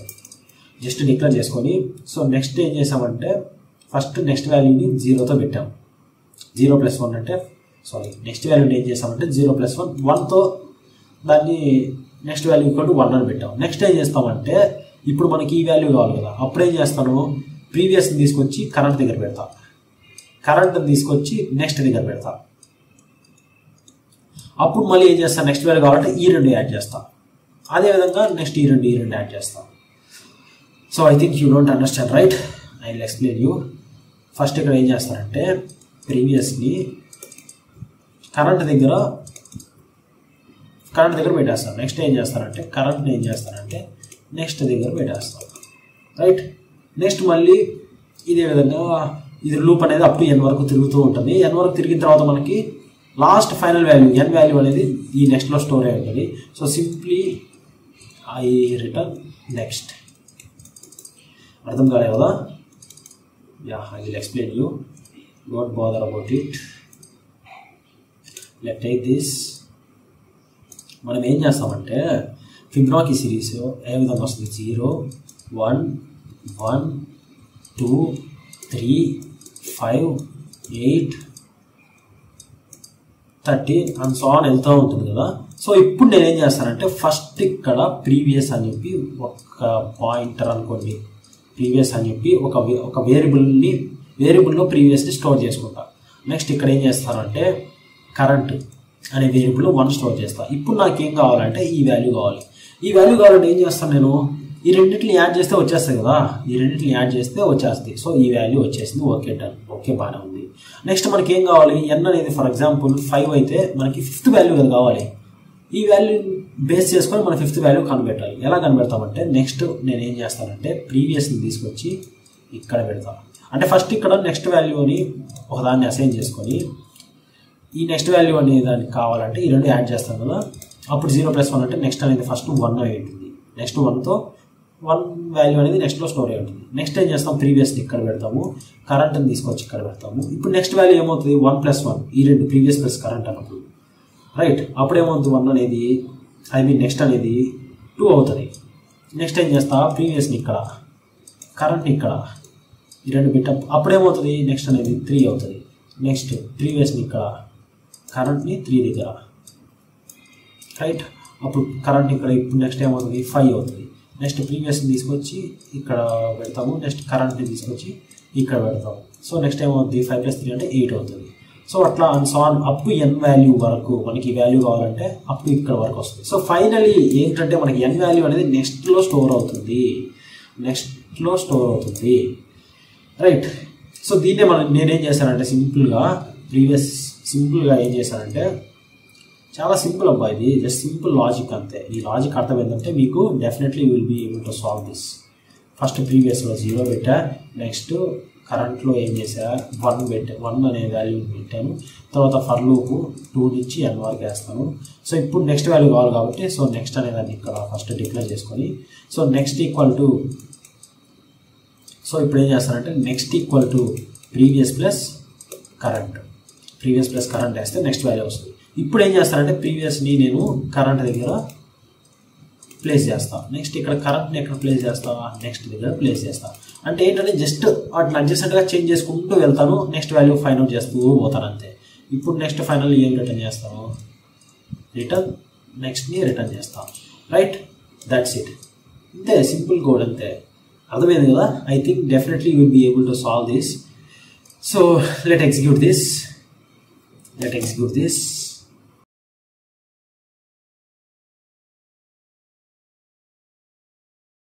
జస్ట్ డిక్లేర్ చేసుకొని సో నెక్స్ట్ ఏం చేసామంటే ఫస్ట్ నెక్స్ట్ వాల్యూని 0తో పెట్టాం. 0 + 1 అంటే నెక్స్ట్ వాల్యూని ఏం చేసామంటే 0 + 1 1తో దాన్ని నెక్స్ట్ వాల్యూ ఈక్వల్ టు 1 అని పెట్టాం. నెక్స్ట్ ఏం చేస్తామంటే ఇప్పుడు మనకి ఈ వాల్యూ కావాలి కదా, అప్పుడు ఏం చేస్తాను? ప్రీవియస్ని తీసుకొచ్చి కరెంట్ దగ్గర పెడతా, కరెంట్ని తీసుకొచ్చి నెక్స్ట్ దగ్గర పెడతా. అప్పుడు మళ్ళీ ఏం చేస్తాను? నెక్స్ట్ వాల్యూ కావాలంటే ఈ రెండు యాడ్ చేస్తా. అదేవిధంగా నెక్స్ట్ ఈ రెండు యాడ్ చేస్తాం. So I think you don't understand right. I will explain you. First ఇక్కడ ఏం చేస్తారంటే ప్రీవియస్ని కరెంట్ దగ్గర పెట్టేస్తాను. నెక్స్ట్ ఏం చేస్తారంటే కరెంట్ని ఏం చేస్తారంటే నెక్స్ట్ దగ్గర పెట్టేస్తాం. రైట్. నెక్స్ట్ మళ్ళీ ఇదే విధంగా ఇది లూప్ అనేది అప్ టు n వరకు తిరుగుతూ ఉంటుంది. n వరకు తిరిగిన తర్వాత మనకి last final value n value అనేది ఈ నెక్స్ట్లో స్టోర్ అయి ఉంటుంది. So simply I return next. అర్థం కాలే కదా? Yeah, I will explain you. Don't bother about it. Let's take this. మనం ఏం చేస్తామంటే ఫిబొనాకీ సిరీస్ ఏ విధంగా వస్తుంది? 0, 1, 1, 2, 3, 5, 8, 13 and so on వెళ్తూ ఉంటుంది కదా. సో ఇప్పుడు నేనేం చేస్తానంటే ఫస్ట్ ఇక్కడ ప్రీవియస్ అని చెప్పి ఒక పాయింటర్ అనుకోండి, ప్రీవియస్ అని చెప్పి ఒక వేరియబుల్లో ప్రీవియస్ని స్టోర్ చేసుకుంటా. నెక్స్ట్ ఇక్కడ ఏం చేస్తానంటే కరెంట్ అనే వేరియబుల్లో 1 స్టోర్ చేస్తా. ఇప్పుడు నాకేం కావాలంటే ఈ వాల్యూ కావాలి. ఈ వాల్యూ కావాలంటే ఏం చేస్తాను? నేను ఈ రెండింటిని యాడ్ చేస్తే వచ్చేస్తాయి కదా, ఈ రెండింటిని యాడ్ చేస్తే వచ్చేస్తుంది. సో ఈ వాల్యూ వచ్చేసింది. ఓకే డన్, ఓకే బాగానే ఉంది. నెక్స్ట్ మనకి ఏం కావాలి? n అనేది ఫర్ ఎగ్జాంపుల్ 5 అయితే మనకి 5th వాల్యూ కదా కావాలి. ఈ వాల్యూ బేస్ చేసుకొని మన 5th వాల్యూ కనిపెట్టాలి. ఎలా కనిపెడతామంటే నెక్స్ట్ నేను ఏం చేస్తానంటే ప్రీవియస్ని తీసుకొచ్చి ఇక్కడ పెడతాను. అంటే ఫస్ట్ ఇక్కడ నెక్స్ట్ వాల్యూని ఒకదాన్ని అసైన్ చేసుకొని ఈ నెక్స్ట్ వాల్యూ అనే దానికి కావాలంటే ఈ రెండు యాడ్ చేస్తాను కదా. అప్పుడు 0 + 1 అంటే నెక్స్ట్ అనేది ఫస్ట్ 1 అయి ఉంటుంది. నెక్స్ట్ 1తో 1 వాల్యూ అనేది నెక్స్ట్లో స్టోర్ అయి ఉంటుంది. నెక్స్ట్ ఏం చేస్తాం? ప్రీవియస్ని ఇక్కడ పెడతాము, కరెంట్ని తీసుకొచ్చి ఇక్కడ పెడతాము. ఇప్పుడు నెక్స్ట్ వాల్యూ ఏమవుతుంది? 1 + 1 ఈ రెండు ప్రీవియస్ ప్లస్ కరెంట్ అన్నప్పుడు రైట్. అప్పుడేమవుతుంది? 1 అనేది నెక్స్ట్ అనేది 2 అవుతుంది. నెక్స్ట్ ఏం చేస్తా? ప్రీవియస్ని ఇక్కడ కరెంట్ని ఇక్కడ ఈ రెండు పెట్టాం. అప్పుడేమవుతుంది? నెక్స్ట్ అనేది 3 అవుతుంది. నెక్స్ట్ ప్రీవియస్ని ఇక్కడ కరెంట్ని 3 దగ్గర రైట్. అప్పుడు కరెంట్ ఇక్కడ ఇప్పుడు నెక్స్ట్ ఏమవుతుంది? 5 అవుతుంది. నెక్స్ట్ ప్రీవియస్ని తీసుకొచ్చి ఇక్కడ పెడతాము, నెక్స్ట్ కరెంట్ని తీసుకొచ్చి ఇక్కడ పెడతాము. సో నెక్స్ట్ ఏమవుతుంది? 5 + 3 అంటే 8 అవుతుంది. సో అట్లా and so on up to n value వరకు మనకి వాల్యూ కావాలంటే అప్ టు ఇక్కడ వరకు వస్తుంది. సో ఫైనలీ ఏంటంటే మనకి n వాల్యూ అనేది నెక్స్ట్లో స్టోర్ అవుతుంది, రైట్. సో దీన్నే నేనేం చేశానంటే సింపుల్గా ఏం చేశానంటే చాలా సింపుల్ అబ్బా, ఇది జస్ట్ సింపుల్ లాజిక్ అంతే. ఈ లాజిక్ అర్థమైందంటే మీకు definitely will be able to solve this. First ప్రీవియస్లో 0 పెట్టా, నెక్స్ట్ కరెంట్లో ఏం చేసా 1 అనే వాల్యూ పెట్టాను. తర్వాత ఫర్ లూప్ 2 నుంచి n వరకు వేస్తాను. సో ఇప్పుడు నెక్స్ట్ వాల్యూ కావాలి కాబట్టి సో నెక్స్ట్ అనేదాన్ని ఇక్కడ ఫస్ట్ డిక్లేర్ చేసుకొని so next equal to so ఇప్పుడు ఏం చేస్తానంటే next equal to previous plus current, previous plus current వేస్తే నెక్స్ట్ వాల్యూ వస్తుంది. ఇప్పుడు ఏం చేస్తానంటే ప్రీవియస్ని నేను కరెంట్ దగ్గర ప్లేస్ చేస్తాను. నెక్స్ట్ ఇక్కడ కరెంట్ని ఎక్కడ ప్లేస్ చేస్తా, నెక్స్ట్ దగ్గర ప్లేస్ చేస్తాను. అంటే ఏంటంటే జస్ట్ వాటిని అడ్జస్ట్గా చేంజ్ చేసుకుంటూ వెళ్తాను, నెక్స్ట్ వాల్యూ ఫైండ్ అవుట్ చేస్తూ పోతాను అంతే. ఇప్పుడు నెక్స్ట్ ఫైనల్ ఏం రిటర్న్ చేస్తాను, రిటర్న్ నెక్స్ట్ని రిటర్న్ చేస్తాను. Right, that's it. అంతే, సింపుల్ కోడ్ అంతే. అర్థమైంది కదా? I think definitely you will be able to solve this. So let execute this.